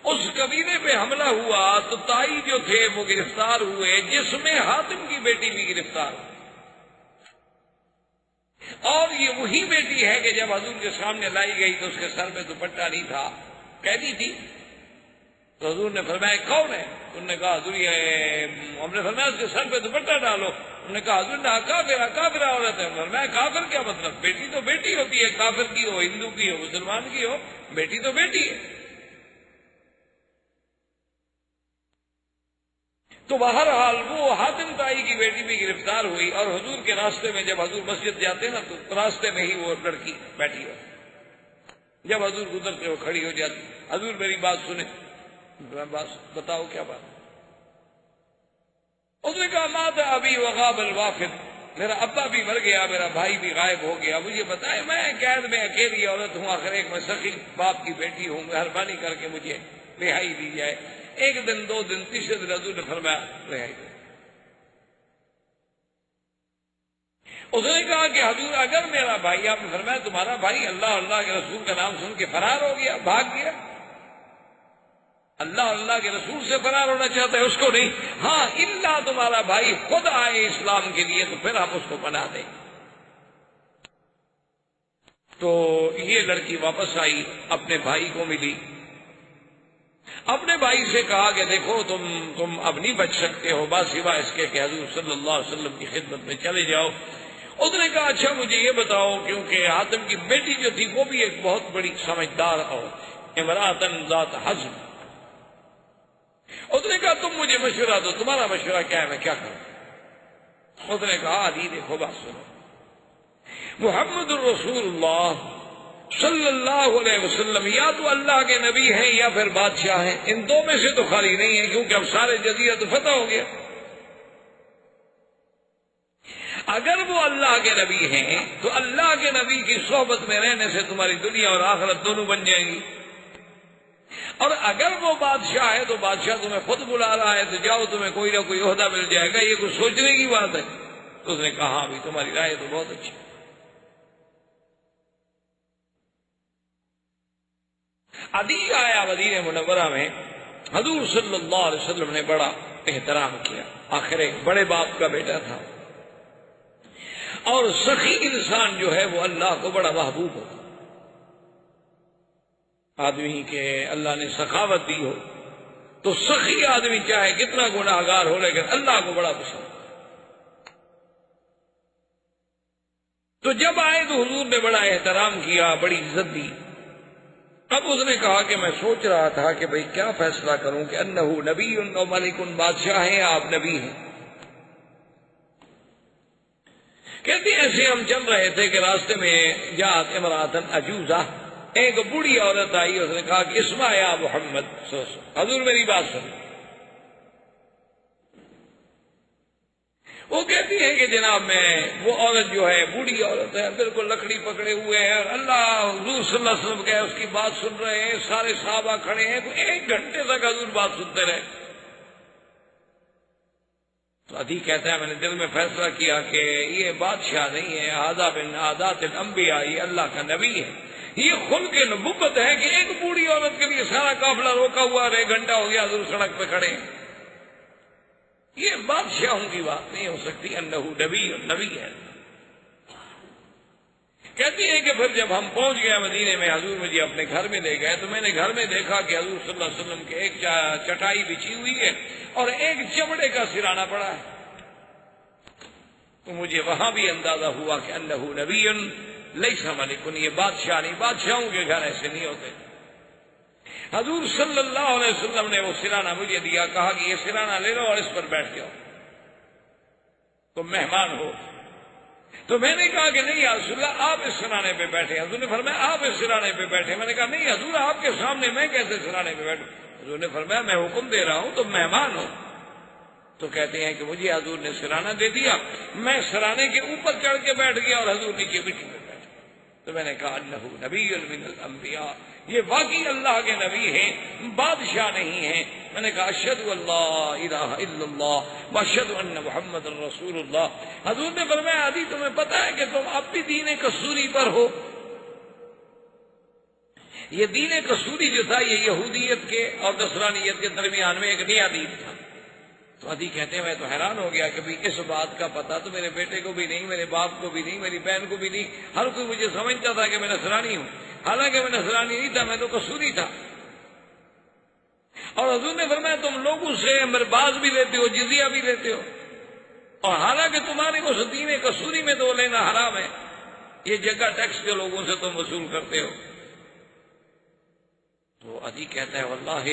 اس قبیلے پہ حملہ ہوا تو طائی جو تھے وہ گرفتار ہوئے، جس میں حاتم کی بیٹی بھی گرفتار ہوئی، اور یہ وہی بیٹی ہے کہ جب حضور کے سامنے لائی گئی تو اس کے سر پہ دوپٹہ نہیں تھا، قیدی تھی، تو حضور نے فرمایا کون ہے؟ انہوں نے کہا حضور یہ، ہم نے فرمایا اس کے سر پہ دوپٹہ ڈالو، انہوں نے کہا حضور نے کافر عورت ہے، فرمایا کافر کیا مطلب؟ بیٹی تو بیٹی ہوتی ہے، کافر کی ہو، ہندو کی ہو، مسلمان کی ہو، بیٹی تو بیٹی ہے۔ تو بہرحال وہ حاتم طائی کی بیٹی بھی گرفتار ہوئی، اور حضور کے راستے میں جب حضور مسجد جاتے نا تو راستے میں ہی وہ لڑکی بیٹھی ہو، جب حضور گزرتے وہ کھڑی ہو جاتی، حضور میری بات سنیں، بات بتاؤ کیا بات؟ اس نے کہا مات ابی وغاب الوافد، میرا ابا بھی مر گیا، میرا بھائی بھی غائب ہو گیا، مجھے بتائے میں قید میں اکیلی عورت ہوں، آخر ایک میں سخی باپ کی بیٹی ہوں، مہربانی کر کے مجھے رہائی دی جائے۔ ایک دن، دو دن، تیسرے دن حضور نے فرمایا رہائی دے۔ اس نے کہا کہ حضور اگر میرا بھائی، آپ نے فرمایا تمہارا بھائی اللہ کے رسول کا نام سن کے فرار ہو گیا، بھاگ گیا، اللہ کے رسول سے فرار ہونا چاہتا ہے، اس کو نہیں، ہاں الا تمہارا بھائی خود آئے اسلام کے لیے تو پھر ہم اس کو پناہ دیں۔ تو یہ لڑکی واپس آئی، اپنے بھائی کو ملی، اپنے بھائی سے کہا کہ دیکھو تم اب نہیں بچ سکتے ہو، سوا اس کے کہ حضور صلی اللہ علیہ وسلم کی خدمت میں چلے جاؤ۔ اس نے کہا اچھا مجھے یہ بتاؤ، کیونکہ حاتم کی بیٹی جو تھی وہ بھی ایک بہت بڑی سمجھدار اور امرأۃ ذات حزم، اس نے کہا تم مجھے مشورہ دو، تمہارا مشورہ کیا ہے، میں کیا کروں؟ اس نے کہا علی دیکھو بات سنو، محمد الرسول اللہ صلی اللہ علیہ وسلم یا تو اللہ کے نبی ہیں یا پھر بادشاہ ہیں، ان دو میں سے تو خالی نہیں ہے، کیونکہ اب سارے جزیرہ تو فتح ہو گیا۔ اگر وہ اللہ کے نبی ہیں تو اللہ کے نبی کی صحبت میں رہنے سے تمہاری دنیا اور آخرت دونوں بن جائیں گی، اور اگر وہ بادشاہ ہے تو بادشاہ تمہیں خود بلا رہا ہے تو جاؤ، تمہیں کوئی نہ کوئی عہدہ مل جائے گا، یہ کچھ سوچنے کی بات ہے۔ تو اس نے کہا ہاں بھی تمہاری رائے تو بہت اچھی۔ عدی آیا مدینہ منورہ میں، حضور صلی اللہ علیہ وسلم نے بڑا احترام کیا، آخر ایک بڑے باپ کا بیٹا تھا، اور سخی انسان جو ہے وہ اللہ کو بڑا محبوب ہوتا، آدمی کے اللہ نے سخاوت دی ہو تو سخی آدمی چاہے کتنا گناہگار ہو لیکن اللہ کو بڑا پسند۔ تو جب آئے تو حضور نے بڑا احترام کیا، بڑی عزت دی۔ اب اس نے کہا کہ میں سوچ رہا تھا کہ بھئی کیا فیصلہ کروں کہ انہ نبی و ملک، بادشاہ ہیں آپ نبی ہیں؟ کہتے ایسے ہم چل رہے تھے کہ راستے میں جاءت امرأۃ عجوزہ، ایک بوڑھی عورت آئی، اس نے کہا کہ اسمع یا محمد، حضور میری بات سن۔ وہ کہتی ہے کہ جناب میں، وہ عورت جو ہے بوڑھی عورت ہے، بالکل لکڑی پکڑے ہوئے ہیں، اللہ حضور صلی اللہ علیہ وسلم کے اس کی بات سن رہے ہیں، سارے صحابہ کھڑے ہیں، تو 1 گھنٹے تک حضور بات سنتے رہے۔ تو عدی کہتا ہے میں نے دل میں فیصلہ کیا کہ یہ بادشاہ نہیں ہے، ھذا من عادات الانبیاء، یہ اللہ کا نبی ہے، یہ خلق نبوت ہے کہ ایک بوڑھی عورت کے لیے سارا قافلہ روکا ہوا ہے، 1 گھنٹہ ہو گیا حضور سڑک پہ کھڑے ہیں۔ یہ بادشاہوں کی بات نہیں ہو سکتی، انہ نبی ہے۔ کہتی ہے کہ پھر جب ہم پہنچ گئے مدینے میں، حضور مجھے اپنے گھر میں لے گئے، تو میں نے گھر میں دیکھا کہ حضور صلی اللہ علیہ وسلم کے ایک چٹائی بچھی ہوئی ہے اور ایک چمڑے کا سرہانہ پڑا ہے۔ تو مجھے وہاں بھی اندازہ ہوا کہ انہ نبی لیس ملک، یہ بادشاہ نہیں، بادشاہوں کے گھر ایسے نہیں ہوتے۔ حضور صلی اللہ علیہ وسلم نے وہ سرہانہ مجھے دیا، کہا کہ یہ سرہانہ لے لو اور اس پر بیٹھ جاؤ، تم مہمان ہو۔ تو میں نے کہا کہ نہیں یا رسول اللہ آپ اس سرانے پہ بیٹھے۔ حضور نے فرمایا آپ اس سرانے پہ بیٹھے۔ میں نے کہا نہیں حضور آپ کے سامنے میں کیسے سرانے پہ بیٹھوں؟ حضور نے فرمایا میں حکم دے رہا ہوں تم مہمان ہو۔ تو کہتے ہیں کہ مجھے حضور نے سرانہ دے دیا، میں سرانے کے اوپر چڑھ کے بیٹھ گیا اور حضور نیچے مٹی پہ بیٹھ گیا۔ تو میں نے کہا انہ نبی من الانبیاء، یہ واقعی اللہ کے نبی ہیں، بادشاہ نہیں ہیں۔ میں نے کہا اشہد اللہ الہ الا اللہ واشہد ان محمد رسول اللہ۔ حضور نے فرمایا عدی تمہیں پتہ ہے کہ تم اب بھی دین کسوری پر ہو؟ یہ دین کسوری جو تھا یہ یہودیت کے اور نصرانیت کے درمیان میں ایک نیا دین تھا۔ تو عدی کہتے ہیں میں تو حیران ہو گیا کہ بھی اس بات کا پتہ تو میرے بیٹے کو بھی نہیں، میرے باپ کو بھی نہیں، میری بہن کو بھی نہیں، ہر کوئی مجھے سمجھتا تھا کہ میں نصرانی ہوں، حالانکہ میں نصرانی نہیں تھا، میں تو کسوری تھا۔ اور حضور نے فرمایا تم لوگوں سے مرباز بھی لیتے ہو، جزیہ بھی لیتے ہو، اور حالانکہ تمہارے کو دین کسوری میں تو لینا حرام ہے، یہ جگہ ٹیکس کے لوگوں سے تم وصول کرتے ہو۔ تو عدی کہتا ہے واللہ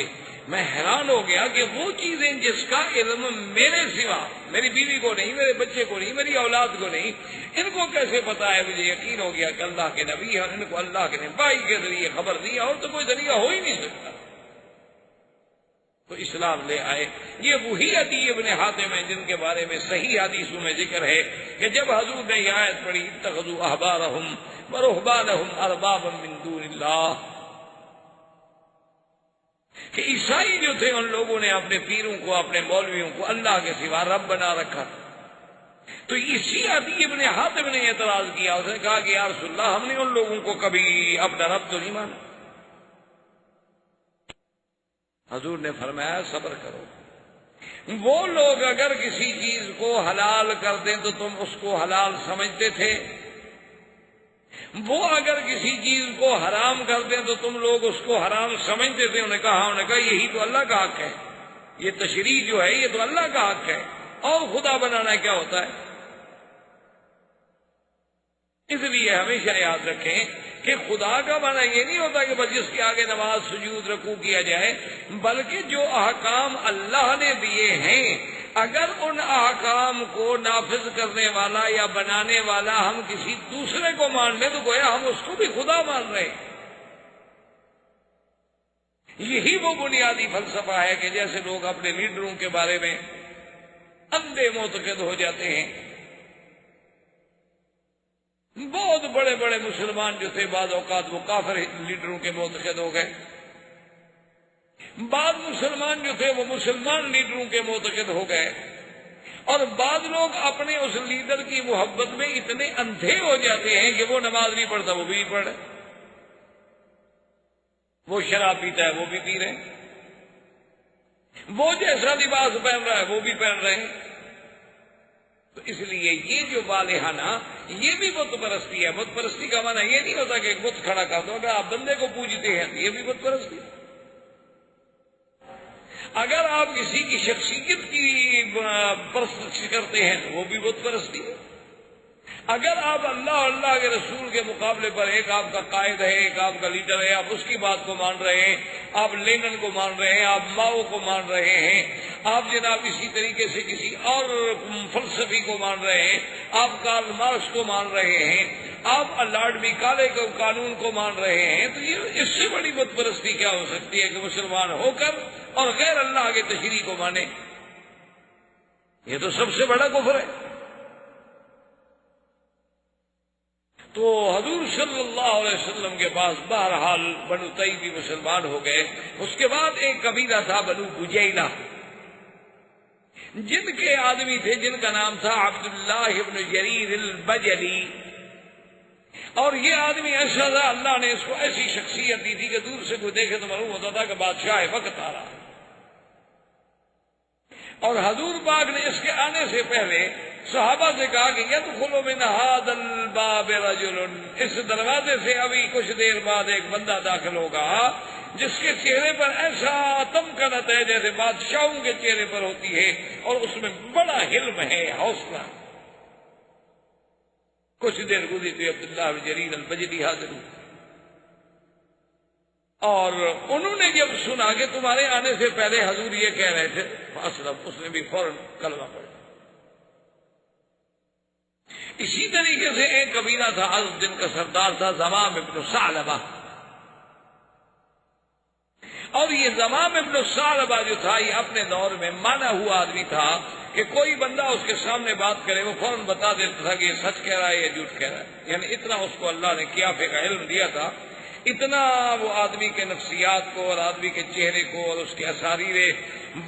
میں حیران ہو گیا کہ وہ چیزیں جس کا علم میرے سوا، میری بیوی کو نہیں، میرے بچے کو نہیں، میری اولاد کو نہیں، ان کو کیسے پتا ہے؟ مجھے یقین ہو گیا کہ اللہ کے نبی ہے اور ان کو اللہ کے وحی کے ذریعے خبر دی، اور تو کوئی ذریعہ ہو ہی نہیں سکتا۔ تو اسلام لے آئے۔ یہ وہی عدی ابن حاتم ہیں جن کے بارے میں صحیح حدیثوں میں ذکر ہے کہ جب حضور نے یہ آیت پڑھی اتخذوا احبارهم ورهبانهم اربابا من دون اللہ، کہ عیسائی جو تھے ان لوگوں نے اپنے پیروں کو، اپنے مولویوں کو اللہ کے سوا رب بنا رکھا۔ تو اسی عدی ابن حاتم نے اعتراض کیا، اس نے کہا کہ یا رسول اللہ ہم نے ان لوگوں کو کبھی اپنا رب تو نہیں مانا۔ حضور نے فرمایا صبر کرو، وہ لوگ اگر کسی چیز کو حلال کر دیں تو تم اس کو حلال سمجھتے تھے، وہ اگر کسی چیز کو حرام کر دیں تو تم لوگ اس کو حرام سمجھتے تھے۔ انہوں نے کہا یہی تو اللہ کا حق ہے، یہ تشریع جو ہے یہ تو اللہ کا حق ہے، اور خدا بنانا کیا ہوتا ہے؟ اس لیے ہمیشہ یاد رکھیں کہ خدا کا معنی یہ نہیں ہوتا کہ بس جس کے آگے نماز سجود رکوع کیا جائے، بلکہ جو احکام اللہ نے دیے ہیں اگر ان احکام کو نافذ کرنے والا یا بنانے والا ہم کسی دوسرے کو مان لیں تو گویا ہم اس کو بھی خدا مان رہے ہیں۔ یہی وہ بنیادی فلسفہ ہے کہ جیسے لوگ اپنے لیڈروں کے بارے میں اندھے معتقد ہو جاتے ہیں۔ بہت بڑے بڑے مسلمان جو تھے بعض اوقات وہ کافر لیڈروں کے معتقد ہو گئے، بعض مسلمان جو تھے وہ مسلمان لیڈروں کے معتقد ہو گئے، اور بعض لوگ اپنے اس لیڈر کی محبت میں اتنے اندھے ہو جاتے ہیں کہ وہ نماز نہیں پڑھتا وہ بھی نہیں پڑھ رہے، وہ شراب پیتا ہے وہ بھی پی رہے ہیں، وہ جیسا لباس پہن رہا ہے وہ بھی پہن رہے ہیں۔ تو اس لیے یہ جو بالحانہ یہ بھی بت پرستی ہے۔ بت پرستی کا معنی یہ نہیں ہوتا کہ ایک بت کھڑا کر دو، اگر آپ بندے کو پوجتے ہیں یہ بھی بت پرستی ہے۔ اگر آپ کسی کی شخصیت کی پرست کرتے ہیں تو وہ بھی بت پرستی ہے۔ اگر آپ اللہ اور اللہ کے رسول کے مقابلے پر ایک آپ کا قائد ہے، ایک آپ کا لیڈر ہے، آپ اس کی بات کو مان رہے ہیں، آپ لینن کو مان رہے ہیں، آپ ماؤ کو مان رہے ہیں، آپ جناب اسی طریقے سے کسی اور فلسفی کو مان رہے ہیں، آپ کارل مارکس کو مان رہے ہیں، آپ لارڈ میکالے کے قانون کو مان رہے ہیں، تو یہ اس سے بڑی بت پرستی کیا ہو سکتی ہے کہ مسلمان ہو کر اور غیر اللہ کے تشریع کو مانے؟ یہ تو سب سے بڑا کفر ہے۔ تو حضور صلی اللہ علیہ وسلم کے پاس بہرحال بنو تئی بھی مسلمان ہو گئے۔ اس کے بعد ایک قبیلہ تھا بنو بجیلہ، جن کے آدمی تھے جن کا نام تھا عبداللہ ابن جریر البجلی، اور یہ آدمی ایسا تھا اللہ نے اس کو ایسی شخصیت دی تھی کہ دور سے کوئی دیکھے تو معلوم ہوتا تھا کہ بادشاہ وقت آ رہا۔ اور حضور پاک نے اس کے آنے سے پہلے صحابہ سے کہا کہ یدخل من هذا الباب رجل، اس دروازے سے ابھی کچھ دیر بعد ایک بندہ داخل ہوگا جس کے چہرے پر ایسا تمکنت ہے جیسے بادشاہوں کے چہرے پر ہوتی ہے، اور اس میں بڑا حلم ہے، حوصلہ۔ کچھ دیر گزری تو عبداللہ بن جریر البجلی حاضر ہوئے، اور انہوں نے جب سنا کہ تمہارے آنے سے پہلے حضور یہ کہہ رہے تھے فاسلم، اس نے بھی فوراً کلمہ پڑھا۔ اسی طریقے سے ایک قبیلہ تھا عرب جن کا سردار تھا زمام ابن ثعلبہ، اور یہ زمام ابن ثعلبہ جو تھا یہ اپنے دور میں مانا ہوا آدمی تھا کہ کوئی بندہ اس کے سامنے بات کرے وہ فوراً بتا دیتا تھا کہ یہ سچ کہہ رہا ہے یا جھوٹ کہہ رہا ہے، یعنی اتنا اس کو اللہ نے قیافے کا علم دیا تھا، اتنا وہ آدمی کے نفسیات کو اور آدمی کے چہرے کو اور اس کے اساریر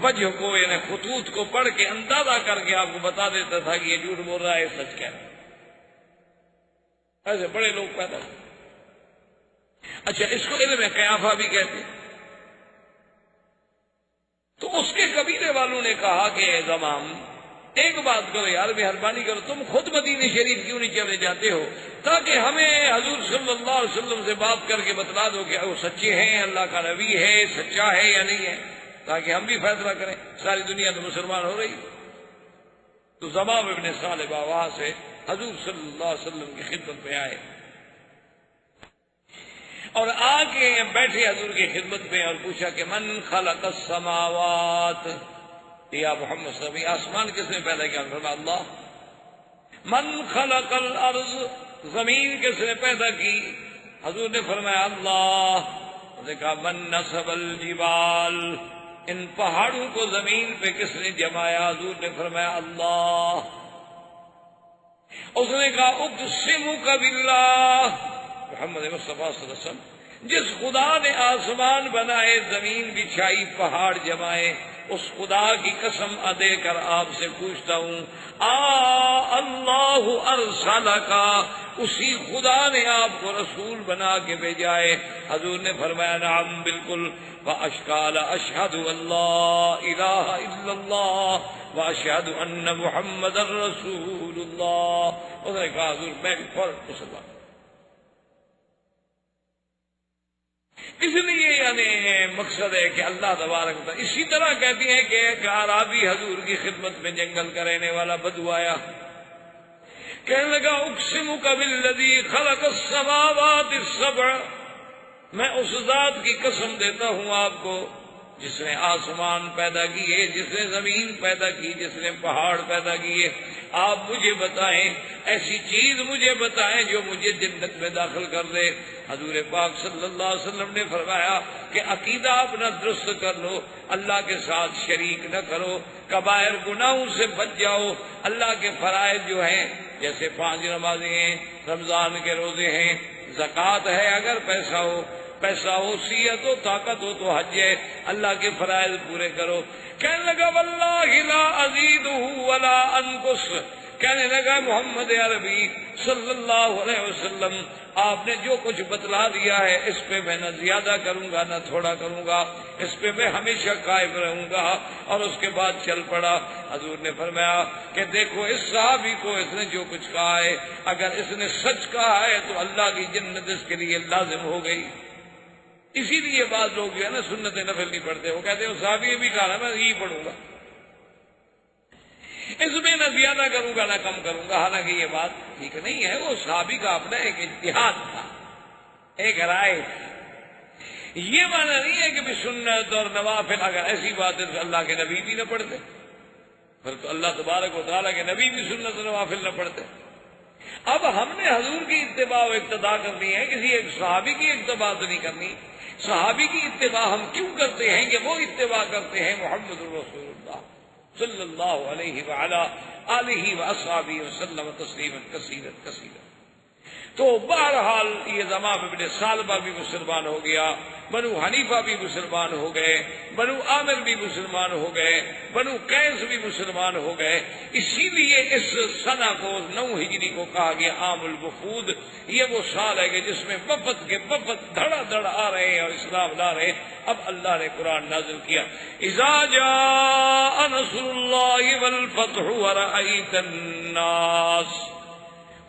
وجہ کو یعنی خطوط کو پڑھ کے اندازہ کر کے آپ کو بتا دیتا تھا کہ یہ جھوٹ بول رہا ہے سچ کہہ رہا ہے۔ ایسے بڑے لوگ پیدا ہوئے۔ اچھا، اس کو علم قیافہ بھی کہتے ہیں۔ تو اس کے قبیلے والوں نے کہا کہ اے زمام ایک بات کرو یار، مہربانی کرو، تم خود مدینہ شریف کیوں نہیں چلے جاتے ہو تاکہ ہمیں حضور صلی اللہ علیہ وسلم سے بات کر کے بتلا دو کہ وہ سچے ہیں، اللہ کا نبی ہے، سچا ہے یا نہیں ہے، تاکہ ہم بھی فیصلہ کریں، ساری دنیا تو مسلمان ہو رہی۔ تو زمام ابن ثعلبہ وہاں سے حضور صلی اللہ علیہ وسلم کی خدمت میں آئے، اور آ کے بیٹھے حضور کی خدمت میں اور پوچھا کہ من خلق السماوات، یا محمد صلی اللہ علیہ وسلم آسمان کس نے پیدا کیا؟ فرمایا اللہ۔ من خلق الارض، زمین کس نے پیدا کی؟ حضور نے فرمایا اللہ۔ اس نے کہا من نصب الجبال، ان پہاڑوں کو زمین پہ کس نے جمایا؟ حضور نے فرمایا اللہ۔ اس نے کہا اقسمک باللہ، محمد مصطفیٰ صلی اللہ علیہ وسلم، جس خدا نے آسمان بنائے، زمین بچھائی، پہاڑ جمائے، اس خدا کی قسم دے کر آپ سے پوچھتا ہوں اللہ ارسلکا، اسی خدا نے آپ کو رسول بنا کے بھیجا ہے؟ حضور نے فرمایا نعم بالکل۔ واشقال اشہد اللہ الہ الا اللہ واشہد ان محمد رسول اللہ۔ اس نے کہا حضور میں بھی فوراً مسلمان۔ اس لیے یعنی مقصد ہے کہ اللہ تبارک و تعالیٰ اسی طرح کہتی ہے کہ ایک اعرابی حضور کی خدمت میں جنگل کا رہنے والا بدو آیا، کہنے لگا اقسمک بالذی خلق السماوات السبع، میں اس ذات کی قسم دیتا ہوں آپ کو جس نے آسمان پیدا کیے، جس نے زمین پیدا کی، جس نے پہاڑ پیدا کیے، آپ مجھے بتائیں، ایسی چیز مجھے بتائیں جو مجھے جنت میں داخل کر دے۔ حضور پاک صلی اللہ علیہ وسلم نے فرمایا کہ عقیدہ اپنا درست کر لو، اللہ کے ساتھ شریک نہ کرو، کبائر گناہوں سے بچ جاؤ، اللہ کے فرائض جو ہیں جیسے 5 نمازیں ہیں، رمضان کے روزے ہیں، زکوٰۃ ہے، اگر پیسہ ہو، صحت ہو، طاقت ہو تو حج ہے، اللہ کے فرائض پورے کرو۔ کہنے لگا واللہ لا ازیدہ ولا انقص، کہنے لگا محمد عربی صلی اللہ علیہ وسلم آپ نے جو کچھ بتلا دیا ہے اس پہ میں نہ زیادہ کروں گا نہ تھوڑا کروں گا، اس پہ میں ہمیشہ قائم رہوں گا۔ اور اس کے بعد چل پڑا۔ حضور نے فرمایا کہ دیکھو اس صحابی کو اس نے جو کچھ کہا ہے، اگر اس نے سچ کہا ہے تو اللہ کی جنت اس کے لیے لازم ہو گئی۔ اسی لیے بعض لوگ جو ہے نا سنت نفل نہیں پڑھتے، وہ کہتے ہیں صحابی نے بھی کہا نا میں یہی پڑھوں گا، اس میں نہ زیادہ کروں گا نہ کم کروں گا۔ حالانکہ یہ بات ٹھیک نہیں ہے، وہ صحابی کا اپنا ایک اجتہاد تھا، ایک رائے تھی۔ یہ معنی نہیں ہے کہ بھی سنت اور نوافل، اگر ایسی بات ہے تو اللہ کے نبی بھی نہ پڑھتے، پھر تو اللہ تبارک و تعالیٰ کے نبی بھی سنت اور نوافل نہ پڑھتے۔ اب ہم نے حضور کی اتباع و اقتداء کرنی ہے، کسی ایک صحابی کی اتباع تو نہیں کرنی۔ صحابی کی اتباع ہم کیوں کرتے ہیں کہ وہ اتباع کرتے ہیں محمد رسول اللہ صلی اللہ علیہ وعلا آلہ واصحابہ وسلم تسلیما کثیرا کثیرا۔ تو بہرحال یہ زمام ابن ثعلبہ بھی مسلمان ہو گیا، بنو حنیفہ بھی مسلمان ہو گئے، بنو عامر بھی مسلمان ہو گئے، بنو قیس بھی مسلمان ہو گئے۔ اسی لیے اس سنہ کو 9 ہجری کو کہا گیا عام الوفود۔ یہ وہ سال ہے کہ جس میں وفد کے وفد دھڑا دھڑ آ رہے ہیں اور اسلام لا رہے ہیں۔ اب اللہ نے قرآن نازل کیا اذا جاء نصر اللہ والفتح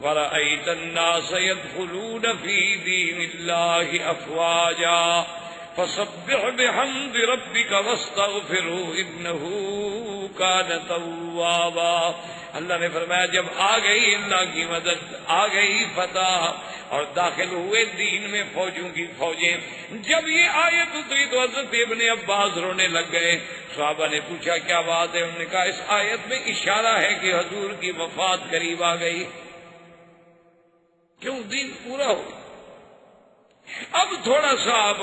ورأيت الناس يدخلون في دين الله أفواجا فسبح بحمد ربك واستغفره إنه كان توابا۔ اللہ نے فرمایا جب آ گئی اللہ کی مدد، آ گئی فتح اور داخل ہوئے دین میں فوجوں کی فوجیں۔ جب یہ آیت اتری تو حضرت ابن عباس رونے لگ گئے۔ صحابہ نے پوچھا کیا بات ہے؟ انہوں نے کہا اس آیت میں اشارہ ہے کہ حضور کی وفات قریب آ گئی، کیوں دین پورا ہو۔ اب تھوڑا سا اب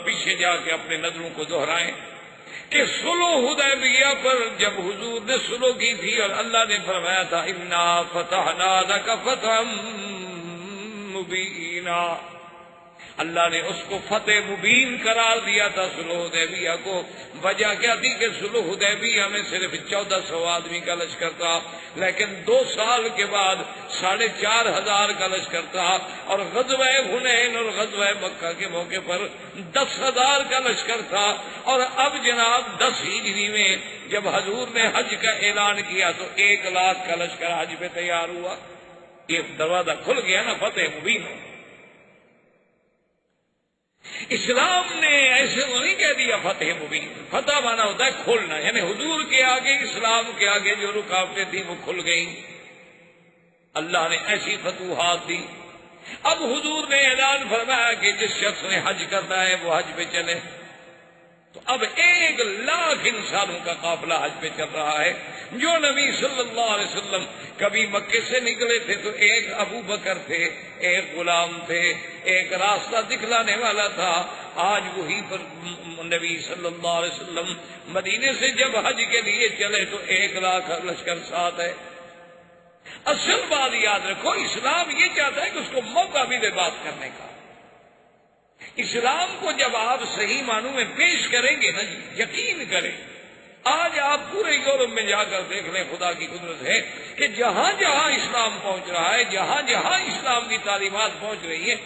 پیچھے جا کے اپنے نظروں کو دہرائیں کہ صلح حدیبیہ پر جب حضور نے صلح کی تھی اور اللہ نے فرمایا تھا انا فتحنا لک فتحا مبینا، اللہ نے اس کو فتح مبین قرار دیا تھا صلح حدیبیہ کو۔ وجہ کیا تھی کہ صلح حدیبیہ میں صرف 1400 آدمی کا لشکر تھا، لیکن 2 سال کے بعد 4500 کا لشکر تھا، اور غزوہ حنین اور غزوہ مکہ کے موقع پر 10,000 کا لشکر تھا۔ اور اب جناب 10 ہجری میں جب حضور نے حج کا اعلان کیا تو 1 لاکھ کا لشکر حج پہ تیار ہوا۔ یہ دروازہ کھل گیا نا فتح مبین۔ اسلام نے ایسے وہ نہیں کہہ دیا فتح مبین، فتح مانا ہوتا ہے کھولنا، یعنی حضور کے آگے اسلام کے آگے جو رکاوٹیں تھیں وہ کھل گئیں۔ اللہ نے ایسی فتوحات دی اب حضور نے اعلان فرمایا کہ جس شخص نے حج کرنا ہے وہ حج پہ چلے. تو اب 1,00,000 انسانوں کا قافلہ حج پہ چل رہا ہے. جو نبی صلی اللہ علیہ وسلم کبھی مکے سے نکلے تھے تو ایک ابو بکر تھے، ایک غلام تھے، ایک راستہ دکھلانے والا تھا. آج وہی پر نبی صلی اللہ علیہ وسلم مدینے سے جب حج کے لیے چلے تو 1,00,000 لشکر ساتھ ہے. اصل بات یاد رکھو، اسلام یہ چاہتا ہے کہ اس کو موقع ملے بات کرنے کا. اسلام کو جب آپ صحیح معنوں میں پیش کریں گے نا جی، یقین کریں. آج آپ پورے یورپ میں جا کر دیکھ لیں، خدا کی قدرت ہے کہ جہاں جہاں اسلام پہنچ رہا ہے، جہاں جہاں اسلام کی تعلیمات پہنچ رہی ہیں،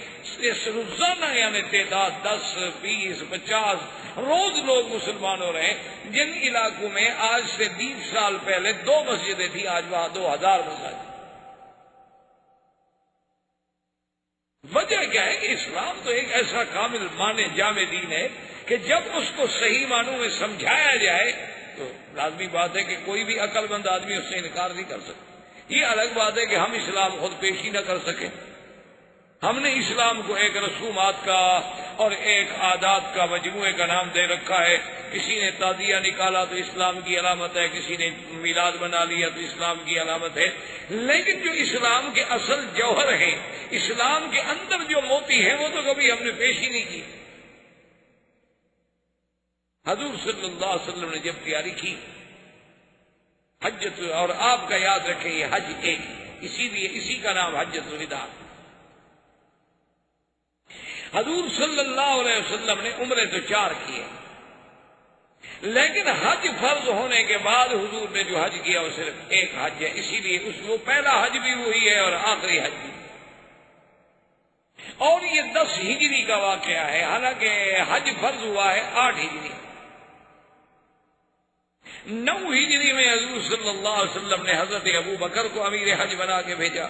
روزانہ یعنی تعداد 10، 20، 50 روز لوگ مسلمان ہو رہے ہیں. جن علاقوں میں آج سے 20 سال پہلے 2 مسجدیں تھیں، آج وہاں 2,000 مساجد. وجہ کیا ہے کہ اسلام تو ایک ایسا کامل معنی جامع دین ہے کہ جب اس کو صحیح معنوں میں سمجھایا جائے تو لازمی بات ہے کہ کوئی بھی عقل مند آدمی اس سے انکار نہیں کر سکتا. یہ الگ بات ہے کہ ہم اسلام خود پیشی نہ کر سکیں. ہم نے اسلام کو ایک رسومات کا اور ایک عادات کا مجموعے کا نام دے رکھا ہے. کسی نے تعزیہ نکالا تو اسلام کی علامت ہے، کسی نے میلاد بنا لیا تو اسلام کی علامت ہے. لیکن جو اسلام کے اصل جوہر ہیں، اسلام کے اندر جو موتی ہیں، وہ تو کبھی ہم نے پیش ہی نہیں کی. حضور صلی اللہ علیہ وسلم نے جب تیاری کی حجت، اور آپ کا یاد رکھیں یہ حج ایک، اسی لیے اسی کا نام حجت الوداع. حضور صلی اللہ علیہ وسلم نے عمرے تو 4 کیے، لیکن حج فرض ہونے کے بعد حضور نے جو حج کیا وہ صرف ایک حج ہے. اسی لیے اس وہ پہلا حج بھی وہی ہے اور آخری حج بھی. اور یہ 10 ہجری کا واقعہ ہے، حالانکہ حج فرض ہوا ہے 8 ہجری. 9 ہجری میں حضور صلی اللہ علیہ وسلم نے حضرت ابو بکر کو امیر حج بنا کے بھیجا،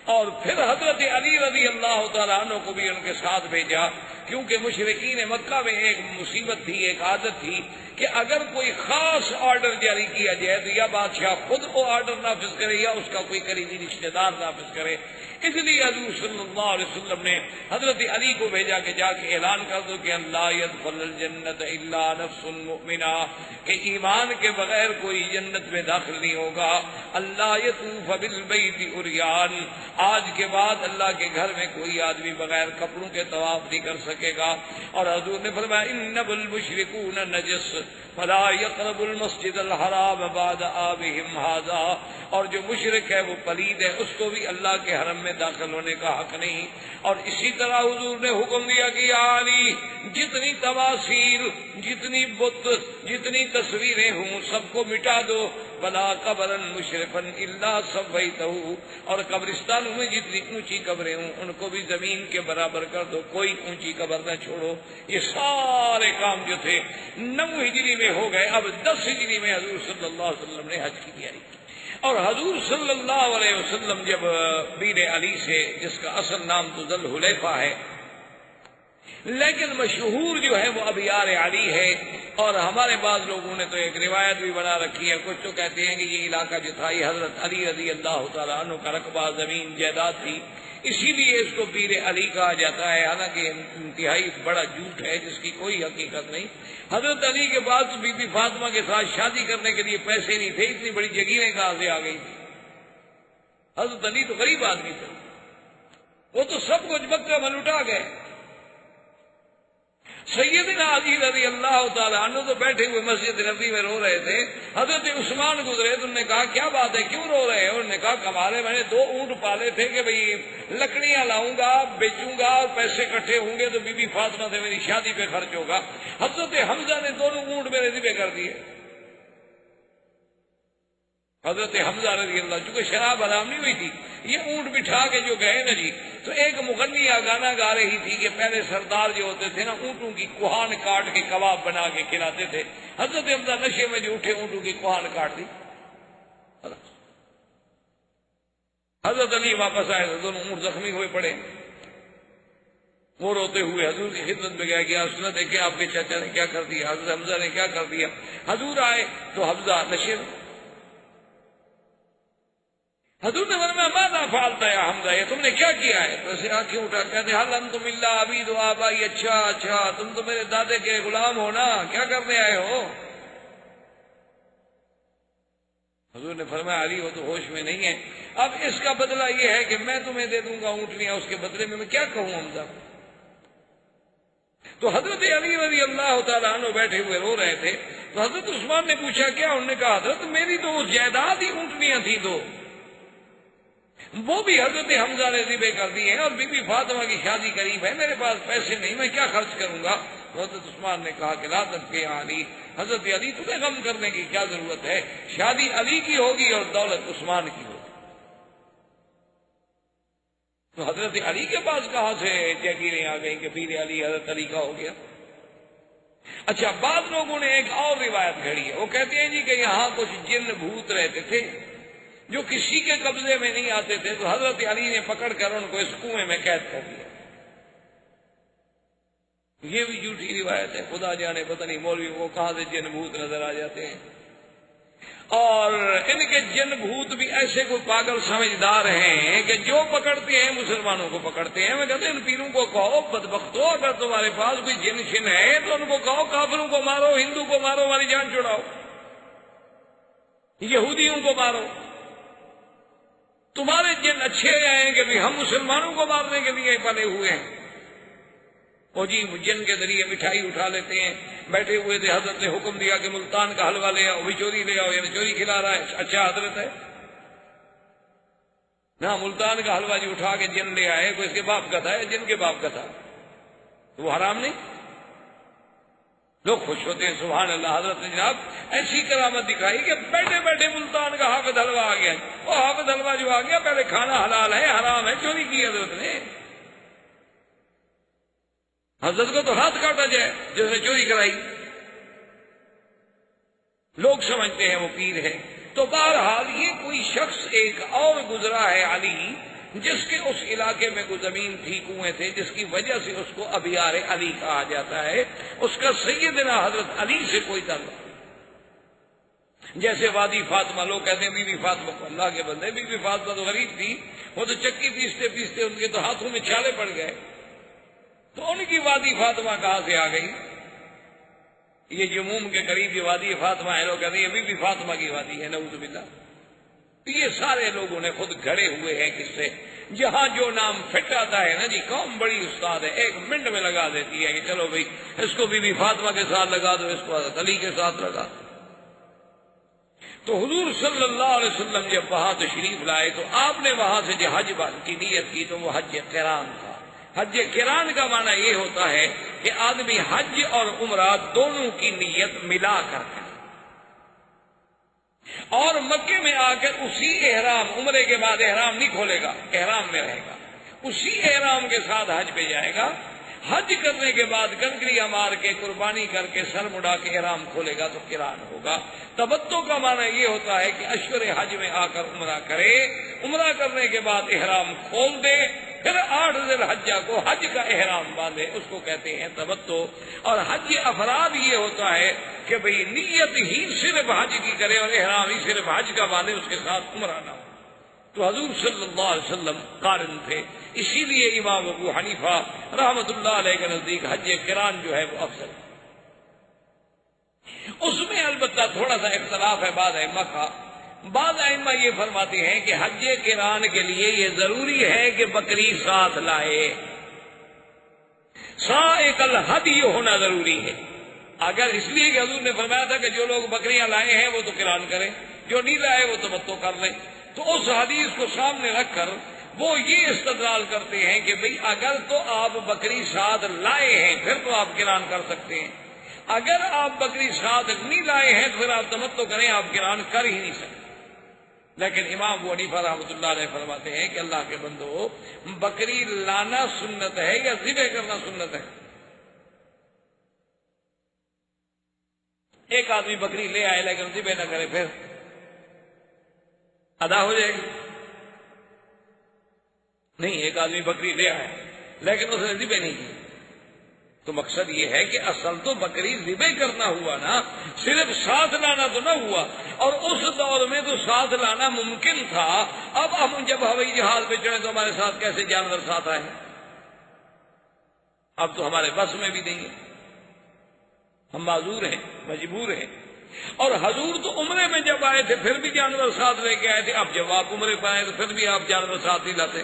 اور پھر حضرت علی رضی اللہ تعالیٰ عنہ کو بھی ان کے ساتھ بھیجا. کیونکہ مشرکین مکہ میں ایک مصیبت تھی، ایک عادت تھی کہ اگر کوئی خاص آرڈر جاری کیا جائے تو یا بادشاہ خود وہ آرڈر نافذ کرے یا اس کا کوئی قریبی رشتہ دار نافذ کرے. اس لیے حضور صلی اللہ علیہ وسلم نے حضرت علی کو بھیجا کہ جا کے اعلان کر دو کہ لا يدخل الجنت الا نفس مؤمنہ، کہ ایمان کے بغیر کوئی جنت میں داخل نہیں ہوگا. اللہ یطوف بالبیت عریان، آج کے بعد اللہ کے گھر میں کوئی آدمی بغیر کپڑوں کے طواف نہیں کر سکے گا. اور حضور نے فرمایا انما المشرکون نجس فلا يقرب المسجد الحرام بعد آبهم هذا، اور جو مشرک ہے وہ پلید ہے، اس کو بھی اللہ کے حرم میں داخل ہونے کا حق نہیں. اور اسی طرح حضور نے حکم دیا کہ یا علی، جتنی تماثیل، جتنی بت، جتنی تصویریں ہوں سب کو مٹا دو. ولا قبرا مشرفا الا سویتہ، اور قبرستانوں میں جتنی اونچی قبریں ہوں ان کو بھی زمین کے برابر کر دو، کوئی اونچی قبر نہ چھوڑو. یہ سارے کام جو تھے 9 ہجری میں ہو گئے. اب 10 ہجری میں حضور صلی اللہ علیہ وسلم نے حج کی تیاری کی. اور حضور صلی اللہ علیہ وسلم جب بیر علی سے، جس کا اصل نام تو ذو الحلیفہ ہے لیکن مشہور جو ہے وہ ابیار علی ہے، اور ہمارے بعض لوگوں نے تو ایک روایت بھی بنا رکھی ہے، کچھ تو کہتے ہیں کہ یہ علاقہ جو تھا یہ حضرت علی رضی اللہ تعالیٰ عنہ کا رقبہ، زمین جائیداد تھی، اسی لیے اس کو بیر علی کہا جاتا ہے. حالانکہ انتہائی بڑا جھوٹ ہے جس کی کوئی حقیقت نہیں. حضرت علی کے بعد بی بی فاطمہ کے ساتھ شادی کرنے کے لیے پیسے نہیں تھے، اتنی بڑی جگیریں کہاں سے آ گئی تھی. حضرت علی تو غریب آدمی تھے، وہ تو سب کچھ مکہ میں لٹا گئے. سیدنا علی رضی اللہ تعالیٰ عنہ تو بیٹھے ہوئے مسجد نبوی میں رو رہے تھے. حضرت عثمان گزرے تو انہوں نے کہا کیا بات ہے، کیوں رو رہے ہیں؟ انہوں نے کہا کمالے، میں نے 2 اونٹ پالے تھے کہ بھئی لکڑیاں لاؤں گا، بیچوں گا، اور پیسے اکٹھے ہوں گے تو بی بی فاطمہ سے میری شادی پہ خرچ ہوگا. حضرت حمزہ نے 2 اونٹ میرے ذبح کر دیے. حضرت حمزہ رضی اللہ، چونکہ شراب حرام نہیں ہوئی تھی، یہ اونٹ بٹھا کے جو گئے نا جی، تو ایک مغنیہ گانا گا رہی تھی کہ پہلے سردار جو ہوتے تھے نا اونٹوں کی کوہان کاٹ کے کباب بنا کے کھلاتے تھے. حضرت حمزہ نشے میں جو اٹھے اونٹوں کی کوہان کاٹ دی. حضرت علی واپس آئے تو 2 اونٹ زخمی ہوئے پڑے. وہ روتے ہوئے حضور کی خدمت میں گیا کہ آپ سنت ہے کہ آپ کے چاچا نے کیا کر دیا، حضرت حمزہ نے کیا کر دیا. حضور آئے تو حمزہ نشے میں. حضور نے فرمایا ماذا فعلت یا حمزہ، یہ تم نے کیا کیا ہے؟ تو اسے آنکھیں اٹھا کہتے حل انتم الا عبید و آبائی، اچھا تم تو میرے دادے کے غلام ہو نا، کیا کرنے آئے ہو؟ حضور نے فرمایا علی وہ تو ہوش میں نہیں ہے، اب اس کا بدلہ یہ ہے کہ میں تمہیں دے دوں گا اونٹنیاں، اس کے بدلے میں کیا کہوں حمزہ؟ تو حضرت علی رضی اللہ تعالیٰ عنہ بیٹھے ہوئے رو رہے تھے، تو حضرت عثمان نے پوچھا کیا؟ انہوں نے کہا حضرت میری تو جائیداد ہی اونٹنیاں تھی، تو وہ بھی حضرت حمزہ نے ذبح کر دی ہیں، اور بی بی فاطمہ کی شادی قریب ہے، میرے پاس پیسے نہیں، میں کیا خرچ کروں گا؟ حضرت عثمان نے کہا کہ لا تبکی علی، حضرت علی تمہیں غم کرنے کی کیا ضرورت ہے، شادی علی کی ہوگی اور دولت عثمان کی ہوگی۔ تو حضرت علی کے پاس کہاں سے جاگیریں آ گئیں کہ پیر علی حضرت علی کا ہو گیا؟ اچھا، بعض لوگوں نے ایک اور روایت گھڑی ہے، وہ کہتے ہیں جی کہ یہاں کچھ جن بھوت رہتے تھے جو کسی کے قبضے میں نہیں آتے تھے، تو حضرت علی نے پکڑ کر ان کو اس کنویں میں قید کر دیا۔ یہ بھی جھوٹی روایت ہے، خدا جانے پتہ نہیں مولوی کو کہاں سے جن بھوت نظر آ جاتے ہیں، اور ان کے جن بھوت بھی ایسے کوئی پاگل سمجھدار ہیں کہ جو پکڑتے ہیں مسلمانوں کو پکڑتے ہیں۔ میں کہتے ہیں ان پیروں کو کہو بدبختو، اگر تمہارے پاس کوئی جن شن ہے تو ان کو کہو کافروں کو مارو، ہندو کو مارو، ہماری جان چھڑاؤ، یہودیوں کو مارو۔ تمہارے جن اچھے آئیں کہ بھی ہم مسلمانوں کو مارنے کے لیے پلے ہوئے ہیں۔ وہ جی جن کے ذریعے مٹھائی اٹھا لیتے ہیں، بیٹھے ہوئے تھے، حضرت نے حکم دیا کہ ملتان کا حلوہ لے آؤ، بھی چوری لے آؤ، یعنی چوری کھلا رہا ہے، اچھا حضرت ہے نہ، ملتان کا حلوہ جو اٹھا کے جن لے آئے، کوئی اس کے باپ کا تھا یا جن کے باپ کا تھا، وہ حرام نہیں؟ لوگ خوش ہوتے ہیں سبحان اللہ۔ حضرت نے جناب ایسی کرامت دکھائی کہ بیٹھے بیٹھے ملتان کا حافظ حلوہ آ گیا، وہ حافظ حلوہ جو آ گیا پہلے کھانا حلال ہے حرام ہے، چوری کی حضرت نے، حضرت کو تو ہاتھ کاٹا جائے جس نے چوری کرائی۔ لوگ سمجھتے ہیں وہ پیر ہے۔ تو بہرحال یہ کوئی شخص ایک اور گزرا ہے علی، جس کے اس علاقے میں کوئی زمین تھی، کنویں تھے، جس کی وجہ سے اس کو ابیار علی کہا جاتا ہے، اس کا سیدنا حضرت علی سے کوئی تعلق۔ جیسے وادی فاطمہ، لوگ کہتے ہیں بی بی فاطمہ کو اللہ کے بندے، بی بی فاطمہ تو غریب تھی، وہ تو چکی پیستے پیستے ان کے تو ہاتھوں میں چھالے پڑ گئے، تو ان کی وادی فاطمہ کہاں سے آ گئی؟ یہ جموم کے قریب یہ وادی فاطمہ ہے، لوگ کہتے ہیں یہ بی بی فاطمہ کی وادی ہے، نعوذ باللہ۔ یہ سارے لوگوں نے خود گھڑے ہوئے ہیں کس سے؟ جہاں جو نام فٹ آتا ہے نا جی، قوم بڑی استاد ہے، ایک منٹ میں لگا دیتی ہے کہ چلو بھائی اس کو بی بی فاطمہ کے ساتھ لگا دو، اس کو حضرت علی کے ساتھ لگا دو۔ تو حضور صلی اللہ علیہ وسلم جب وہاں تشریف لائے تو آپ نے وہاں سے جو حج کی نیت کی تو وہ حج قران تھا۔ حج قران کا معنی یہ ہوتا ہے کہ آدمی حج اور عمرہ دونوں کی نیت ملا کر اور مکے میں آ کر اسی احرام، عمرے کے بعد احرام نہیں کھولے گا، احرام میں رہے گا، اسی احرام کے ساتھ حج پہ جائے گا، حج کرنے کے بعد کنکریاں مار کے قربانی کر کے سر مڑا کے احرام کھولے گا تو قران ہوگا۔ تمتع کا معنی یہ ہوتا ہے کہ اشہر حج میں آ کر عمرہ کرے، عمرہ کرنے کے بعد احرام کھول دے، پھر 8 ذی الحجہ کو حج کا احرام باندھے، اس کو کہتے ہیں تمتع۔ اور حج افراد یہ ہوتا ہے کہ بھئی نیت ہی صرف حج کی کرے اور احرام ہی صرف حج کا باندھے، اس کے ساتھ عمرہ نہ ہو۔ تو حضور صلی اللہ علیہ وسلم قارن تھے، اسی لیے امام ابو حنیفہ رحمۃ اللہ علیہ کے نزدیک حج قران جو ہے وہ افضل۔ اس میں البتہ تھوڑا سا اختلاف ہے بعض ائمہ کا۔ بعض ائمہ یہ فرماتے ہیں کہ حج قران کے لیے یہ ضروری ہے کہ بکری ساتھ لائے، سائق الہدی ہونا ضروری ہے۔ اگر اس لیے کہ حضور نے فرمایا تھا کہ جو لوگ بکریاں لائے ہیں وہ تو قران کریں، جو نہیں لائے وہ تمتع کر لیں، تو اس حدیث کو سامنے رکھ کر وہ یہ استدلال کرتے ہیں کہ بھئی اگر تو آپ بکری ساتھ لائے ہیں پھر تو آپ قران کر سکتے ہیں، اگر آپ بکری ساتھ نہیں لائے ہیں تو پھر آپ تمتع کریں، آپ قران کر ہی نہیں سکتے۔ لیکن امام ابو حنیفہ رحمۃ اللہ علیہ فرماتے ہیں کہ اللہ کے بندو، بکری لانا سنت ہے یا ذبح کرنا سنت ہے؟ ایک آدمی بکری لے آئے لیکن ذبح نہ کرے پھر ادا ہو جائے گی؟ نہیں، ایک آدمی بکری لے آئے لیکن اس نے ذبح نہیں کی، تو مقصد یہ ہے کہ اصل تو بکری ذبح کرنا ہوا نا، صرف ساتھ لانا تو نہ ہوا۔ اور اس دور دور میں تو ساتھ لانا ممکن تھا، اب ہم جب ہوائی جہاز پہ چڑھے تو ہمارے ساتھ کیسے جانور ساتھ آئے؟ اب تو ہمارے بس میں بھی نہیں ہے، ہم معذور ہیں، مجبور ہیں۔ اور حضور تو عمرے میں جب آئے تھے پھر بھی جانور ساتھ لے کے آئے تھے، اب جب آپ عمرے پہ آئے تو پھر بھی آپ جانور ساتھ نہیں لاتے۔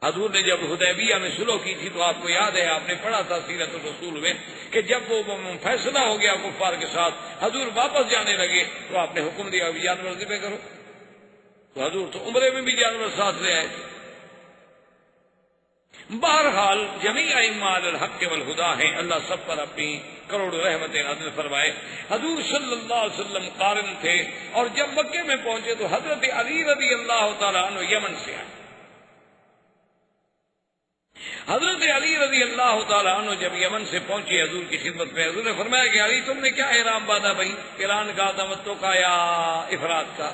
حضور نے جب حدیبیہ میں صلح کی تھی تو آپ کو یاد ہے، آپ نے پڑھا تھا سیرت الرسول میں کہ جب وہ فیصلہ ہو گیا کفار کے ساتھ، حضور واپس جانے لگے تو آپ نے حکم دیا ابھی جانور ذبح کرو، تو حضور تو عمرے میں بھی جانور ساتھ لے آئے تھے۔ بہرحال جمیع ائمہ علی الحق والہدی ہیں، اللہ سب پر اپنی کروڑ رحمتیں نازل فرمائے۔ حضور صلی اللہ علیہ وسلم قارن تھے، اور جب مکے میں پہنچے تو حضرت علی رضی اللہ تعالیٰ عنہ یمن سے آئے۔ حضرت علی رضی اللہ تعالیٰ عنہ جب یمن سے پہنچے حضور کی خدمت میں، حضور نے فرمایا کہ علی تم نے کیا احرام باندھا بھائی، قران کا، تمتع کا یا افراد کا؟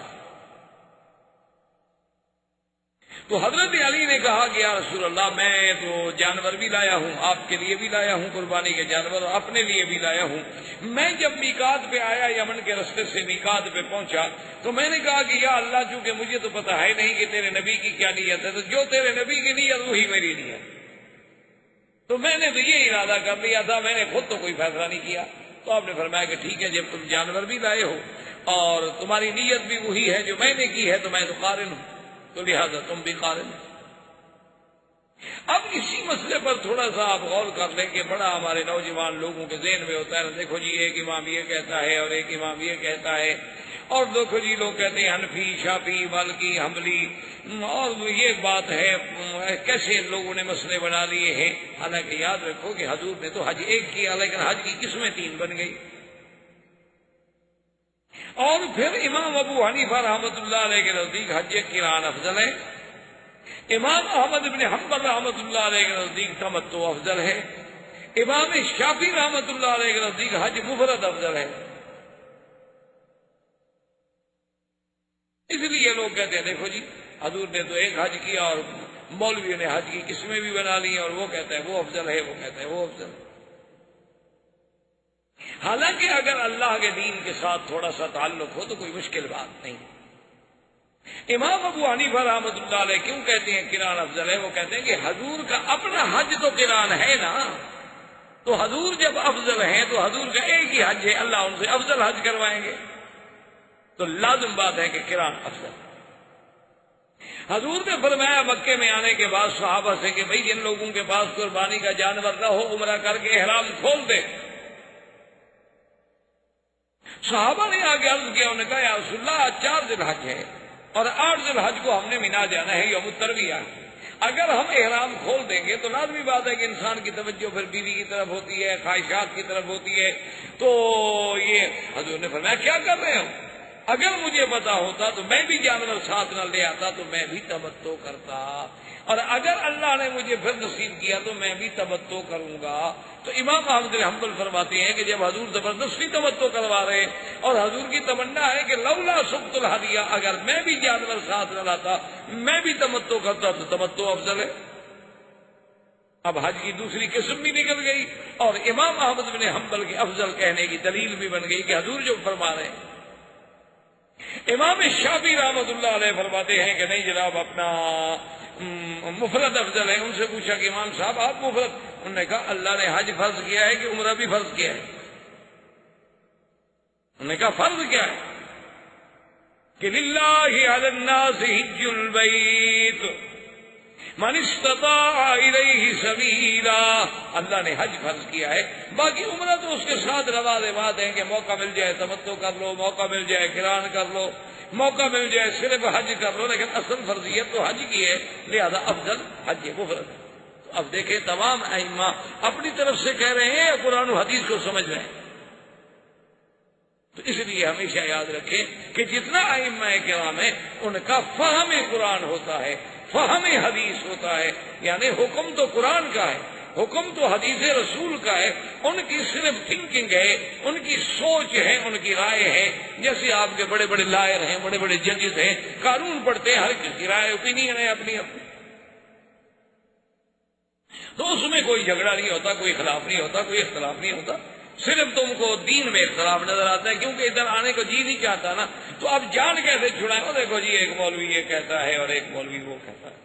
تو حضرت علی نے کہا کہ یا رسول اللہ میں تو جانور بھی لایا ہوں، آپ کے لیے بھی لایا ہوں قربانی کے جانور، اور اپنے لیے بھی لایا ہوں۔ میں جب میقات پہ آیا، یمن کے رستے سے میقات پہ پہنچا تو میں نے کہا کہ یا اللہ چونکہ مجھے تو پتہ ہے نہیں کہ تیرے نبی کی کیا نیت ہے، تو جو تیرے نبی کی نیت وہی میری نیت، تو میں نے تو یہ ارادہ کر لیا تھا، میں نے خود تو کوئی فیصلہ نہیں کیا۔ تو آپ نے فرمایا کہ ٹھیک ہے، جب تم جانور بھی لائے ہو اور تمہاری نیت بھی وہی ہے جو میں نے کی ہے تو میں تو قارن ہوں، تو لہذا تم بھی قارن۔ اب اسی مسئلے پر تھوڑا سا آپ غور کر لیں کہ بڑا ہمارے نوجوان لوگوں کے ذہن میں ہوتا ہے، دیکھو جی ایک امام یہ کہتا ہے اور ایک امام یہ کہتا ہے، اور دیکھو جی لوگ کہتے ہیں حنفی، شافعی، مالکی، حنبلی، اور یہ بات ہے، کیسے لوگوں نے مسئلے بنا لیے ہیں۔ حالانکہ یاد رکھو کہ حضور نے تو حج ایک کیا، لیکن حج کی قسمیں تین بن گئی۔ اور پھر امام ابو حنیفہ رحمۃ اللہ علیہ کے نزدیک حج قران افضل ہے، امام احمد بن حنبل رحمۃ اللہ علیہ کے نزدیک تمتع افضل ہے، امام شافعی رحمۃ اللہ علیہ کے نزدیک حج مفرد افضل ہے۔ اس لیے لوگ کہتے ہیں دیکھو جی حضور نے تو ایک حج کیا اور مولویوں نے حج کی قسمیں بھی بنا لی، اور وہ کہتا ہے وہ افضل ہے، وہ کہتا ہے وہ افضل ہے۔ حالانکہ اگر اللہ کے دین کے ساتھ تھوڑا سا تعلق ہو تو کوئی مشکل بات نہیں۔ امام ابو حنیفہ رحمۃ اللہ علیہ کیوں کہتے ہیں قران افضل ہے؟ وہ کہتے ہیں کہ حضور کا اپنا حج تو قران ہے نا، تو حضور جب افضل ہیں تو حضور کا ایک ہی حج ہے، اللہ ان سے افضل حج کروائیں گے، تو لازم بات ہے کہ قران افضل۔ حضور نے فرمایا مکے میں آنے کے بعد صحابہ سے کہ بھئی جن لوگوں کے پاس قربانی کا جانور نہ ہو عمرہ کر کے احرام کھول دے۔ صحابہ نے آگے عرض کیا، انہوں نے کہا یا رسول اللہ 4 ذی الحج ہے اور 8 ذی الحج کو ہم نے مینا جانا ہے، یوم الترویہ، اگر ہم احرام کھول دیں گے تو لازمی بات ہے کہ انسان کی توجہ پھر بیوی کی طرف ہوتی ہے، خواہشات کی طرف ہوتی ہے، تو یہ حضور نے فرمایا کیا کر رہے ہو؟ اگر مجھے پتا ہوتا تو میں بھی جانور ساتھ نہ لے آتا تو میں بھی تمتع کرتا، اور اگر اللہ نے مجھے پھر نصیب کیا تو میں بھی تمتع کروں گا۔ تو امام احمد بن حنبل فرماتے ہیں کہ جب حضور زبردستی تمتع کروا رہے اور حضور کی تمنا ہے کہ لولا سقط الہدیہ، اگر میں بھی جانور ساتھ نہ لاتا میں بھی تمتع کرتا تو تمتع افضل ہے۔ اب حج کی دوسری قسم بھی نکل گئی، اور امام احمد بن حنبل کے افضل کہنے کی دلیل بھی بن گئی کہ حضور جو فرما رہے ہیں۔ امام شافعی رحمۃ اللہ علیہ فرماتے ہیں کہ نہیں جناب اپنا مفرد افضل ہے۔ ان سے پوچھا کہ امام صاحب آپ مفرد؟ انہوں نے کہا اللہ نے حج فرض کیا ہے کہ عمرہ بھی فرض کیا ہے؟ انہوں نے کہا فرض کیا ہے کہ للہ علی الناس حج البیت من استطاع الیہ سبیلا، اللہ نے حج فرض کیا ہے، باقی عمرہ تو اس کے ساتھ روایات ہیں کہ موقع مل جائے تمتع کر لو، موقع مل جائے قران کر لو، موقع مل جائے صرف حج کر لو، لیکن اصل فرضیت تو حج کی ہے، لہذا افضل حج مفرد۔ تو اب دیکھیں تمام ائمہ اپنی طرف سے کہہ رہے ہیں قرآن و حدیث کو سمجھ رہے ہیں۔ تو اس لیے ہمیشہ یاد رکھیں کہ جتنا ائمہ کرام ہیں ان کا فہم قرآن ہوتا ہے، فہم حدیث ہوتا ہے، یعنی حکم تو قرآن کا ہے، حکم تو حدیث رسول کا ہے، ان کی صرف تھنکنگ ہے، ان کی سوچ ہے، ان کی رائے ہے۔ جیسے آپ کے بڑے بڑے لائر ہیں، بڑے بڑے ججز ہیں، قانون پڑھتے ہیں، ہر کسی کی رائے اوپینین ہے اپنی اپنی، تو اس میں کوئی جھگڑا نہیں ہوتا، کوئی خلاف نہیں ہوتا، کوئی اختلاف نہیں ہوتا۔ صرف تم کو دین میں اختلاف نظر آتا ہے، کیونکہ ادھر آنے کو جی نہیں چاہتا نا، تو اب جان کیسے چھڑائیں؟ وہ دیکھو جی ایک مولوی یہ کہتا ہے اور ایک مولوی وہ کہتا ہے۔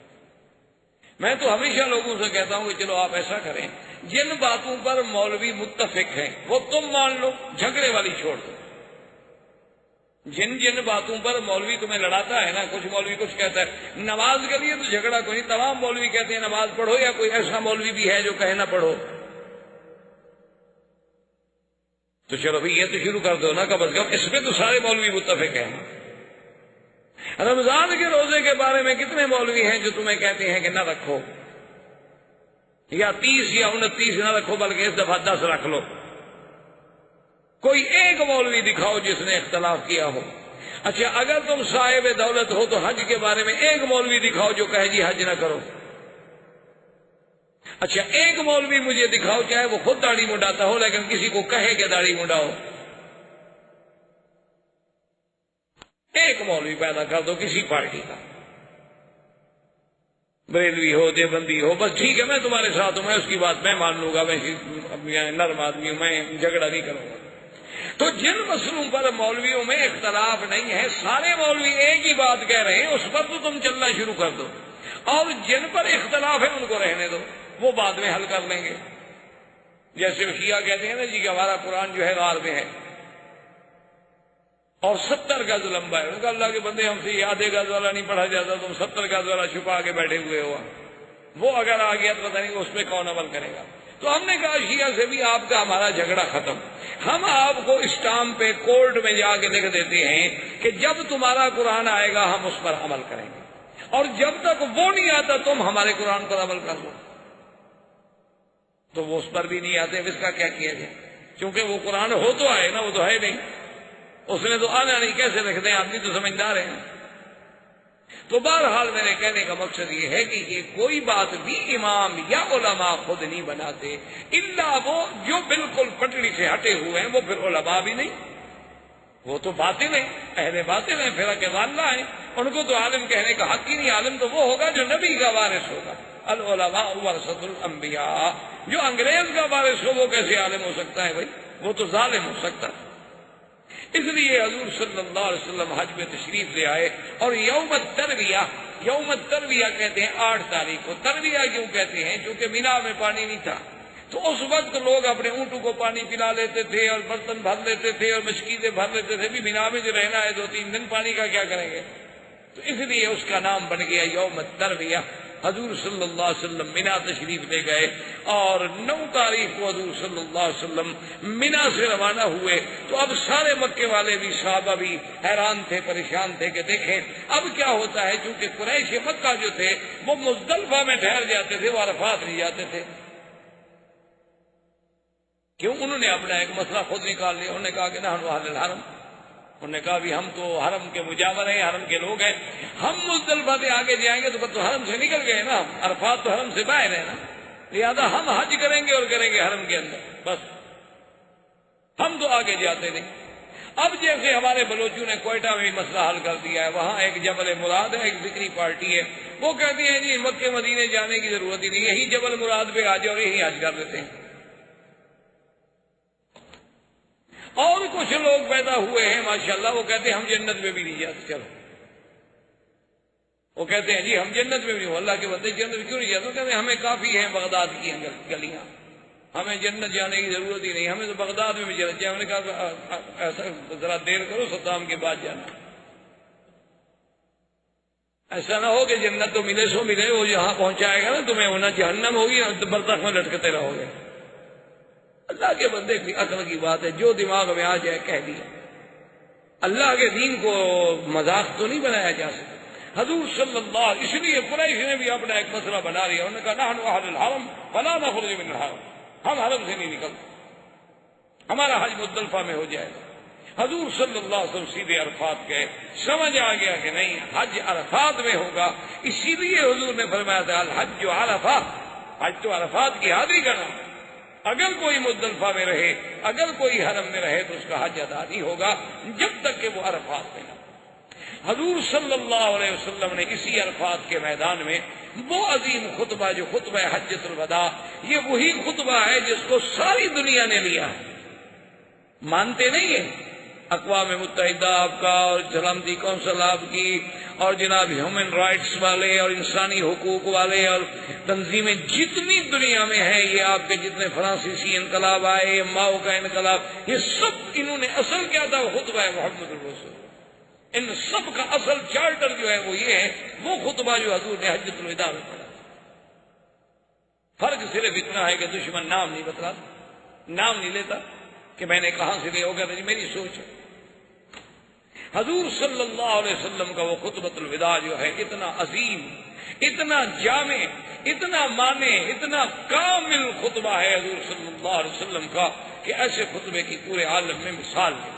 میں تو ہمیشہ لوگوں سے کہتا ہوں کہ چلو آپ ایسا کریں، جن باتوں پر مولوی متفق ہیں وہ تم مان لو، جھگڑے والی چھوڑ دو۔ جن باتوں پر مولوی تمہیں لڑاتا ہے نا، کچھ مولوی کچھ کہتا ہے، نماز کے لیے تو جھگڑا کوئی نہیں، تمام مولوی کہتے ہیں نماز پڑھو، یا کوئی ایسا مولوی بھی ہے جو کہے نہ پڑھو؟ تو چلو بھائی یہ تو شروع کر دو نا، کم از کم اس پہ تو سارے مولوی متفق ہیں۔ رمضان کے روزے کے بارے میں کتنے مولوی ہیں جو تمہیں کہتے ہیں کہ نہ رکھو، یا 30 یا 29 نہ رکھو، بلکہ اس دفعہ 10 رکھ لو؟ کوئی ایک مولوی دکھاؤ جس نے اختلاف کیا ہو۔ اچھا اگر تم صاحب دولت ہو تو حج کے بارے میں ایک مولوی دکھاؤ جو کہے جی حج نہ کرو۔ اچھا ایک مولوی مجھے دکھاؤ چاہے وہ خود داڑھی منڈاتا ہو لیکن کسی کو کہے کہ داڑھی منڈاؤ۔ ایک مولوی پیدا کر دو کسی پارٹی کا، بریلوی ہو دیوبندی ہو، بس ٹھیک ہے میں تمہارے ساتھ ہوں، میں اس کی بات میں مان لوں گا، میں نرم آدمی ہوں، میں جھگڑا نہیں کروں گا۔ تو جن مسئلوں پر مولویوں میں اختلاف نہیں ہے، سارے مولوی ایک ہی بات کہہ رہے ہیں، اس پر تو تم چلنا شروع کر دو، اور جن پر اختلاف ہے ان کو رہنے دو، وہ بعد میں حل کر لیں گے۔ جیسے شیعہ کہتے ہیں نا جی کہ ہمارا قرآن جو ہے غار میں ہے اور 70 گز لمبا ہے، ان کا اللہ کے بندے ہم سے یہ آدھے گز والا نہیں پڑھا جاتا، تم 70 گز والا چھپا کے بیٹھے ہوئے ہوا، وہ اگر آ گیا تو پتہ نہیں اس پہ کون عمل کرے گا۔ تو ہم نے کہا شیعہ سے بھی آپ کا ہمارا جھگڑا ختم، ہم آپ کو اسٹامپ پہ کورٹ میں جا کے لکھ دیتے ہیں کہ جب تمہارا قرآن آئے گا ہم اس پر عمل کریں گے، اور جب تک وہ نہیں آتا تم ہمارے قرآن پر عمل کر لو۔ تو وہ اس پر بھی نہیں آتے، اس کا کیا کیا جائے؟ کیونکہ وہ قرآن ہو تو آئے نا، وہ تو ہے نہیں، اس نے تو آنا نہیں، کیسے رکھ دیں؟ آدمی تو سمجھدار ہے۔ تو بہرحال میرے کہنے کا مقصد یہ ہے کہ یہ کوئی بات بھی امام یا علماء خود نہیں بناتے، الا وہ جو بالکل پٹڑی سے ہٹے ہوئے ہیں، وہ پھر علماء بھی نہیں، وہ تو باطل ہیں، اہل باطل ہیں، فرقہ ضالہ ہیں، ان کو تو عالم کہنے کا حق ہی نہیں۔ عالم تو وہ ہوگا جو نبی کا وارث ہوگا، العلماء ورثۃ الانبیاء۔ جو انگریز کا وارث ہو وہ کیسے عالم ہو سکتا ہے بھائی؟ وہ تو ظالم ہو سکتا ہے۔ اس لیے حضور صلی اللہ علیہ وسلم حج میں تشریف لے آئے، اور یوم الترویہ کہتے ہیں 8 تاریخ کو۔ ترویہ کیوں کہتے ہیں؟ کیونکہ مینا میں پانی نہیں تھا، تو اس وقت لوگ اپنے اونٹوں کو پانی پلا لیتے تھے اور برتن بھر لیتے تھے اور مشکیزیں بھر لیتے تھے، بھی مینا میں جو رہنا ہے 2-3 دن، پانی کا کیا کریں گے؟ تو اس لیے اس کا نام بن گیا یوم الترویہ۔ حضور صلی اللہ علیہ وسلم مینا تشریف لے گئے، اور 9 تاریخ کو حضور صلی اللہ علیہ وسلم مینا سے روانہ ہوئے۔ تو اب سارے مکے والے بھی، صحابہ بھی حیران تھے، پریشان تھے کہ دیکھیں اب کیا ہوتا ہے، کیونکہ قریش مکہ جو تھے وہ مزدلفہ میں ٹھہر جاتے تھے، وہ عرفات نہیں جاتے تھے۔ کیوں؟ انہوں نے اپنا ایک مسئلہ خود نکال لیا، انہوں نے کہا کہ نحن اہل الحرم، انہوں نے کہا بھی ہم تو حرم کے مجاور ہیں، حرم کے لوگ ہیں، ہم مزدلفہ سے آگے جائیں گے تو پھر تو حرم سے نکل گئے نا، عرفات تو حرم سے باہر ہے نا، لہذا ہم حج کریں گے اور کریں گے حرم کے اندر، بس ہم تو آگے جاتے نہیں۔ اب جیسے ہمارے بلوچوں نے کوئٹہ میں بھی مسئلہ حل کر دیا ہے، وہاں ایک جبل مراد ہے، ایک ذکری پارٹی ہے، وہ کہتی ہیں جی مکے مدینے جانے کی ضرورت ہی نہیں، یہی جبل مراد پہ آ جاؤ، یہی حج کر لیتے ہیں۔ اور کچھ لوگ پیدا ہوئے ہیں ماشاءاللہ، وہ کہتے ہیں ہم جنت میں بھی نہیں جاتے، چلو وہ کہتے ہیں جی ہم جنت میں بھی نہیں، اللہ کے بندے جنت میں کیوں نہیں جاتے؟ کہتے ہیں ہمیں کافی ہیں بغداد کی گلیاں، ہمیں جنت جانے کی ضرورت ہی نہیں، ہمیں تو بغداد میں بھی جانا چاہیے۔ ہم نے کہا ایسا ذرا دیر کرو، صدام کے بعد جانا، ایسا نہ ہو کہ جنت تو ملے سو ملے، وہ یہاں پہنچائے گا نا تمہیں، ہونا جہنم ہوگی، برزخ میں لٹکتے رہو گے۔ اللہ کے بندے کی عقل کی بات ہے، جو دماغ میں آ جائے کہہ دیا۔ اللہ کے دین کو مذاق تو نہیں بنایا جا سکتا۔ حضور صلی اللہ، اس لیے قریش نے بھی اپنا ایک مسئلہ بنا لیا، انہوں نے کہا نحن اہل الحرم فلا نخرج من الحرم، ہم حرم سے نہیں نکلتے، ہمارا حج مزدلفہ میں ہو جائے گا۔ حضور صلی اللہ علیہ وسلم سیدھے عرفات گئے، سمجھ آ گیا کہ نہیں حج عرفات میں ہوگا، اسی لیے حضور نے فرمایا تھا الحج عرفہ، حج تو عرفات کی حاضری کا نام ہے۔ اگر کوئی مزدلفہ میں رہے، اگر کوئی حرم میں رہے تو اس کا حج ادا نہیں ہوگا جب تک کہ وہ عرفات میں نہ۔ حضور صلی اللہ علیہ وسلم نے اسی عرفات کے میدان میں وہ عظیم خطبہ جو خطبہ حجۃ الوداع، یہ وہی خطبہ ہے جس کو ساری دنیا نے لیا ہے، مانتے نہیں ہیں؟ اقوام متحدہ آپ کا اور سلامتی کونسل آپ کی اور جناب ہیومن رائٹس والے اور انسانی حقوق والے اور تنظیمیں جتنی دنیا میں ہیں، یہ آپ کے جتنے فرانسیسی انقلاب آئے، ماؤ کا انقلاب، یہ سب انہوں نے اصل کیا تھا؟ خطبہ محمد الرسول۔ ان سب کا اصل چارٹر جو ہے وہ یہ ہے، وہ خطبہ جو حضور نے حجۃ الوداع میں پڑھا۔ فرق صرف اتنا ہے کہ دشمن نام نہیں بتلاتا، نام نہیں لیتا کہ میں نے کہاں سے لے ہوگا، میری سوچ ہے۔ حضور صلی اللہ علیہ وسلم کا وہ خطبۃ الوداع جو ہے اتنا عظیم، اتنا جامع، اتنا معنی، اتنا کامل خطبہ ہے حضور صلی اللہ علیہ وسلم کا کہ ایسے خطبے کی پورے عالم میں مثال ہے۔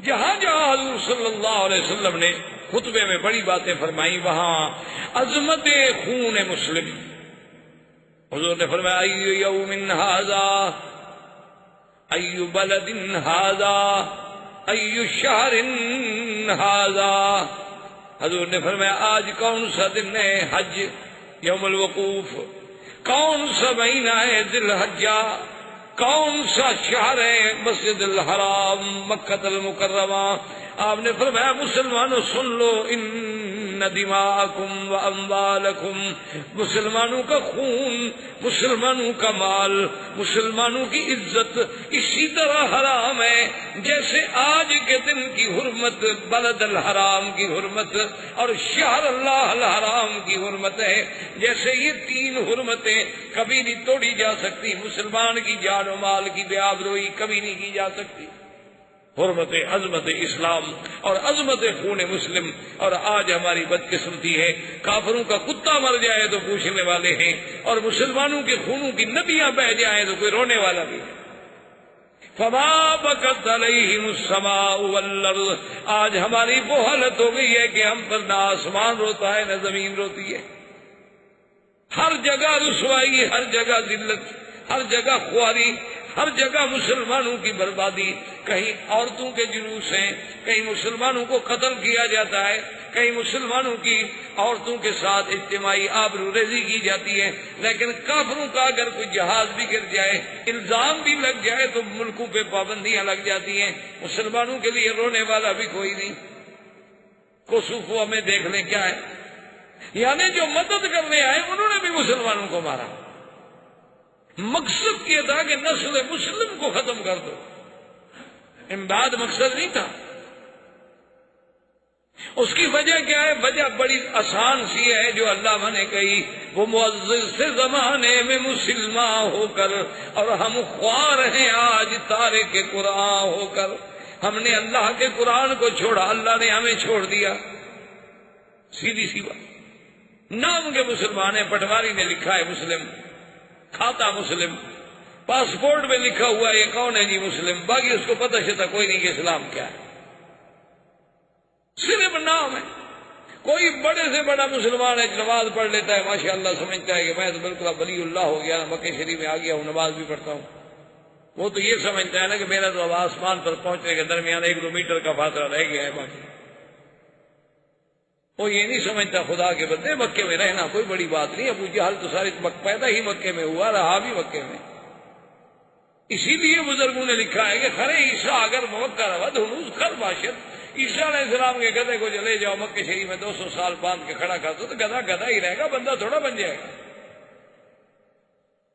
جہاں جہاں حضور صلی اللہ علیہ وسلم نے خطبے میں بڑی باتیں فرمائی، وہاں عظمت خون مسلم، حضور نے فرمایا ایو یوم ھذا، ایو بلد ھذا، ایو شہر ھذا، حضور نے فرمایا آج کون سا دن ہے حج یوم الوقوف، کون سا مہینہ ہے ذی الحجہ، کون سا شہر ہے مسجد الحرام مکہ المکرمہ۔ آپ نے فرمایا مسلمانوں سن لو، ان دماءکم و اموالکم، مسلمانوں کا خون، مسلمانوں کا مال، مسلمانوں کی عزت اسی طرح حرام ہے جیسے آج کے دن کی حرمت بلد الحرام کی حرمت اور شہر اللہ الحرام کی حرمت ہے۔ جیسے یہ تین حرمتیں کبھی نہیں توڑی جا سکتی، مسلمان کی جان و مال کی بے آبروئی کبھی نہیں کی جا سکتی، حرمت عظمت اسلام اور عظمت خون مسلم۔ اور آج ہماری بدقسمتی ہے، کافروں کا کتا مر جائے تو پوچھنے والے ہیں، اور مسلمانوں کے خونوں کی ندیاں بہہ جائیں تو کوئی رونے والا بھی ہے۔ فما بکت علیہم السماء والارض، آج ہماری وہ حالت ہو گئی ہے کہ ہم پر نہ آسمان روتا ہے نہ زمین روتی ہے، ہر جگہ رسوائی، ہر جگہ ذلت، ہر جگہ خواری، ہر جگہ مسلمانوں کی بربادی، کہیں عورتوں کے جلوس ہیں، کہیں مسلمانوں کو قتل کیا جاتا ہے، کہیں مسلمانوں کی عورتوں کے ساتھ اجتماعی آبرو ریزی کی جاتی ہے۔ لیکن کافروں کا اگر کوئی جہاز بھی گر جائے، الزام بھی لگ جائے تو ملکوں پہ پابندیاں لگ جاتی ہیں، مسلمانوں کے لیے رونے والا بھی کوئی نہیں۔ کوسوفو میں دیکھ لیں کیا ہے، یعنی جو مدد کرنے آئے انہوں نے بھی مسلمانوں کو مارا، مقصد یہ تھا کہ نسل مسلم کو ختم کر دو، امداد مقصد نہیں تھا۔ اس کی وجہ کیا ہے؟ وجہ بڑی آسان سی ہے جو علامہ نے کہی، وہ معزز سے زمانے میں مسلمان ہو کر اور ہم خوار ہیں آج تارک قرآن ہو کر، ہم نے اللہ کے قرآن کو چھوڑا، اللہ نے ہمیں چھوڑ دیا، سیدھی سی بات۔ نام کے مسلمان ہیں، پٹواری نے لکھا ہے مسلم، کھاتا مسلم، پاسپورٹ میں لکھا ہوا ہے یہ کون ہے جی مسلم، باقی اس کو پتہ شتا کوئی نہیں کہ اسلام کیا ہے، صرف نام ہے۔ کوئی بڑے سے بڑا مسلمان ہے، نماز پڑھ لیتا ہے ماشاءاللہ، سمجھتا ہے کہ میں تو بالکل اب ولی اللہ ہو گیا، مکہ شریف میں آ گیا ہوں، نماز بھی پڑھتا ہوں۔ وہ تو یہ سمجھتا ہے نا کہ میرا تو اب آسمان پر پہنچنے کے درمیان 1-2 میٹر کا فاصلہ رہ گیا ہے، باقی وہ یہ نہیں سمجھتا خدا کے بندے مکے میں رہنا کوئی بڑی بات نہیں۔ ابو جہل تو سارے پیدا ہی مکے میں ہوا، رہا بھی مکے میں، اسی لیے بزرگوں نے لکھا ہے کہ خرے عیسیٰ اگر موقع روا ہنوز خر باشد، عیسیٰ علیہ السلام کے گدھے کو چلے جاؤ مکے شریف میں 200 سال باندھ کے کھڑا کر دو تو گدھا گدھا ہی رہے گا، بندہ تھوڑا بن جائے گا۔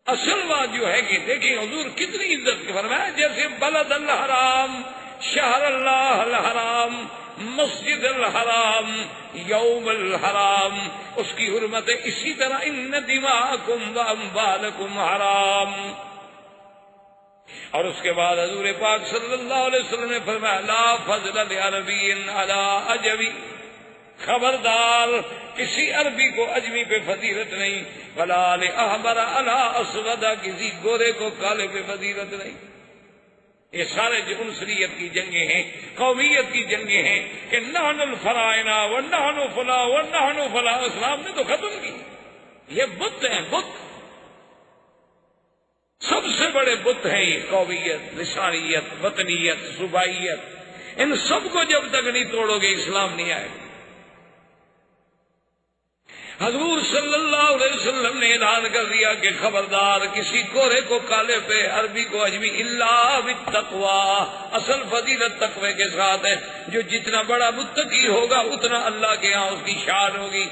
اصل بات جو ہے کہ دیکھیں حضور کتنی عزت کے فرمایا، جیسے بلد الحرام، شہر اللہ الحرام، مسجد الحرام، یوم الحرام، اس کی حرمت ہے، اسی طرح ان دماءکم و اموالکم حرام۔ اور اس کے بعد حضور پاک صلی اللہ علیہ وسلم نے فرمایا لا فضل لعربی علی عجمی، خبردار کسی عربی کو اجمی پہ فضیلت نہیں، ولا لاحمر علی اسود، کسی گورے کو کالے پہ فضیلت نہیں۔ یہ سارے جو عنصریت کی جنگیں ہیں، قومیت کی جنگیں ہیں کہ نحن الفرائنہ و نحن فلاں و نحن فلاں، اسلام نے تو ختم کی۔ یہ بت ہیں، بت سب سے بڑے بت ہیں، یہ قومیت، لسانیت، وطنیت، صوبائیت، ان سب کو جب تک نہیں توڑو گے اسلام نہیں آئے گا۔ حضور صلی اللہ علیہ وسلم نے اعلان کر دیا کہ خبردار کسی گورے کو کالے پہ، عربی کو اجمی، الا بالتقوی، اصل فضیلت تقوی کے ساتھ ہے۔ جو جتنا بڑا متقی ہوگا اتنا اللہ کے ہاں اس کی شان ہوگی۔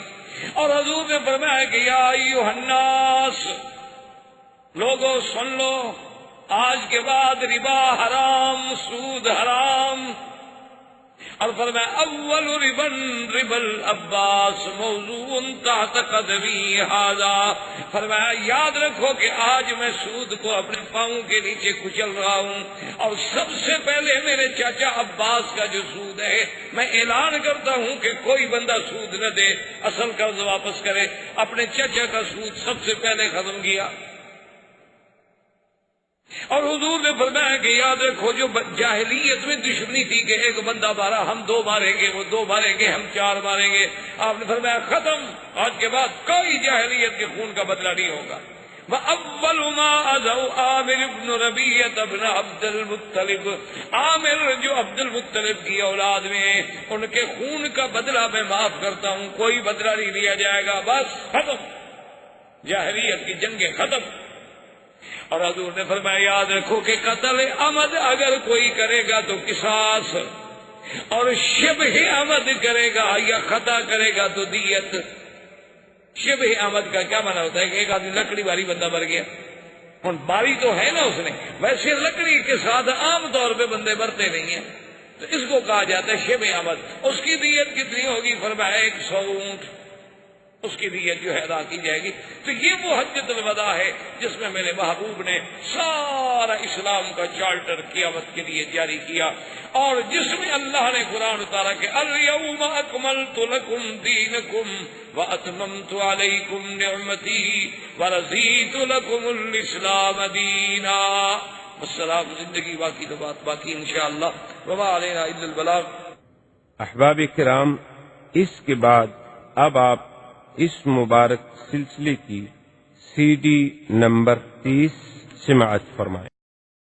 اور حضور نے فرمایا کہ یا ایھا الناس، لوگوں سن لو، آج کے بعد ربا حرام، سود حرام۔ اور فرمایا اول ربا العباس موضوع تحت قدمی ھذا، فرمایا یاد رکھو کہ آج میں سود کو اپنے پاؤں کے نیچے کچل رہا ہوں، اور سب سے پہلے میرے چاچا عباس کا جو سود ہے، میں اعلان کرتا ہوں کہ کوئی بندہ سود نہ دے، اصل قرض واپس کرے۔ اپنے چاچا کا سود سب سے پہلے ختم کیا۔ اور حضور نے فرمایا کہ یاد رکھو جو جاہلیت میں دشمنی تھی کہ ایک بندہ مارا ہم 2 ماریں گے، وہ 2 ماریں گے ہم 4 ماریں گے، آپ نے فرمایا ختم، آج کے بعد کوئی جاہلیت کے خون کا بدلہ نہیں ہوگا۔ وَأَوَّلُ مَا أَذَوْا عامر بن ربیعہ بن عبد المطلب، عامر جو عبد المطلب کی اولاد میں ہیں، ان کے خون کا بدلہ میں معاف کرتا ہوں، کوئی بدلہ نہیں لیا جائے گا، بس ختم، جاہلیت کی جنگیں ختم۔ اور حضور نے فرمایا یاد رکھو کہ قتل عمد اگر کوئی کرے گا تو قصاص، اور شبہ عمد کرے گا یا خطا کرے گا تو دیت۔ شبہ عمد کا کیا معنی ہوتا ہے کہ ایک آدمی لکڑی باری بندہ مر گیا، ہن باری تو ہے نا اس نے، ویسے لکڑی کے ساتھ عام طور پہ بندے مرتے نہیں ہیں، تو اس کو کہا جاتا ہے شبہ عمد۔ اس کی دیت کتنی ہوگی؟ فرمایا 100 اونٹ، اس کی دیت جو ہے ادا کی جائے گی۔ تو یہ وہ حجۃ الوداع ہے جس میں میرے محبوب نے سارا اسلام کا چارٹر قیامت کے لیے جاری کیا، اور جس میں اللہ نے قرآن اتارا کہ الیوم اکملت لکم دینکم واتممت علیکم نعمتی ورضیت لکم الاسلام دینا۔ السلام، زندگی باقی تو بات باقی انشاءاللہ، وما علینا الا البلاغ۔ احباب کرام، اس کے بعد اب آپ اس مبارک سلسلے کی CD نمبر 30 سماعت فرمائیں۔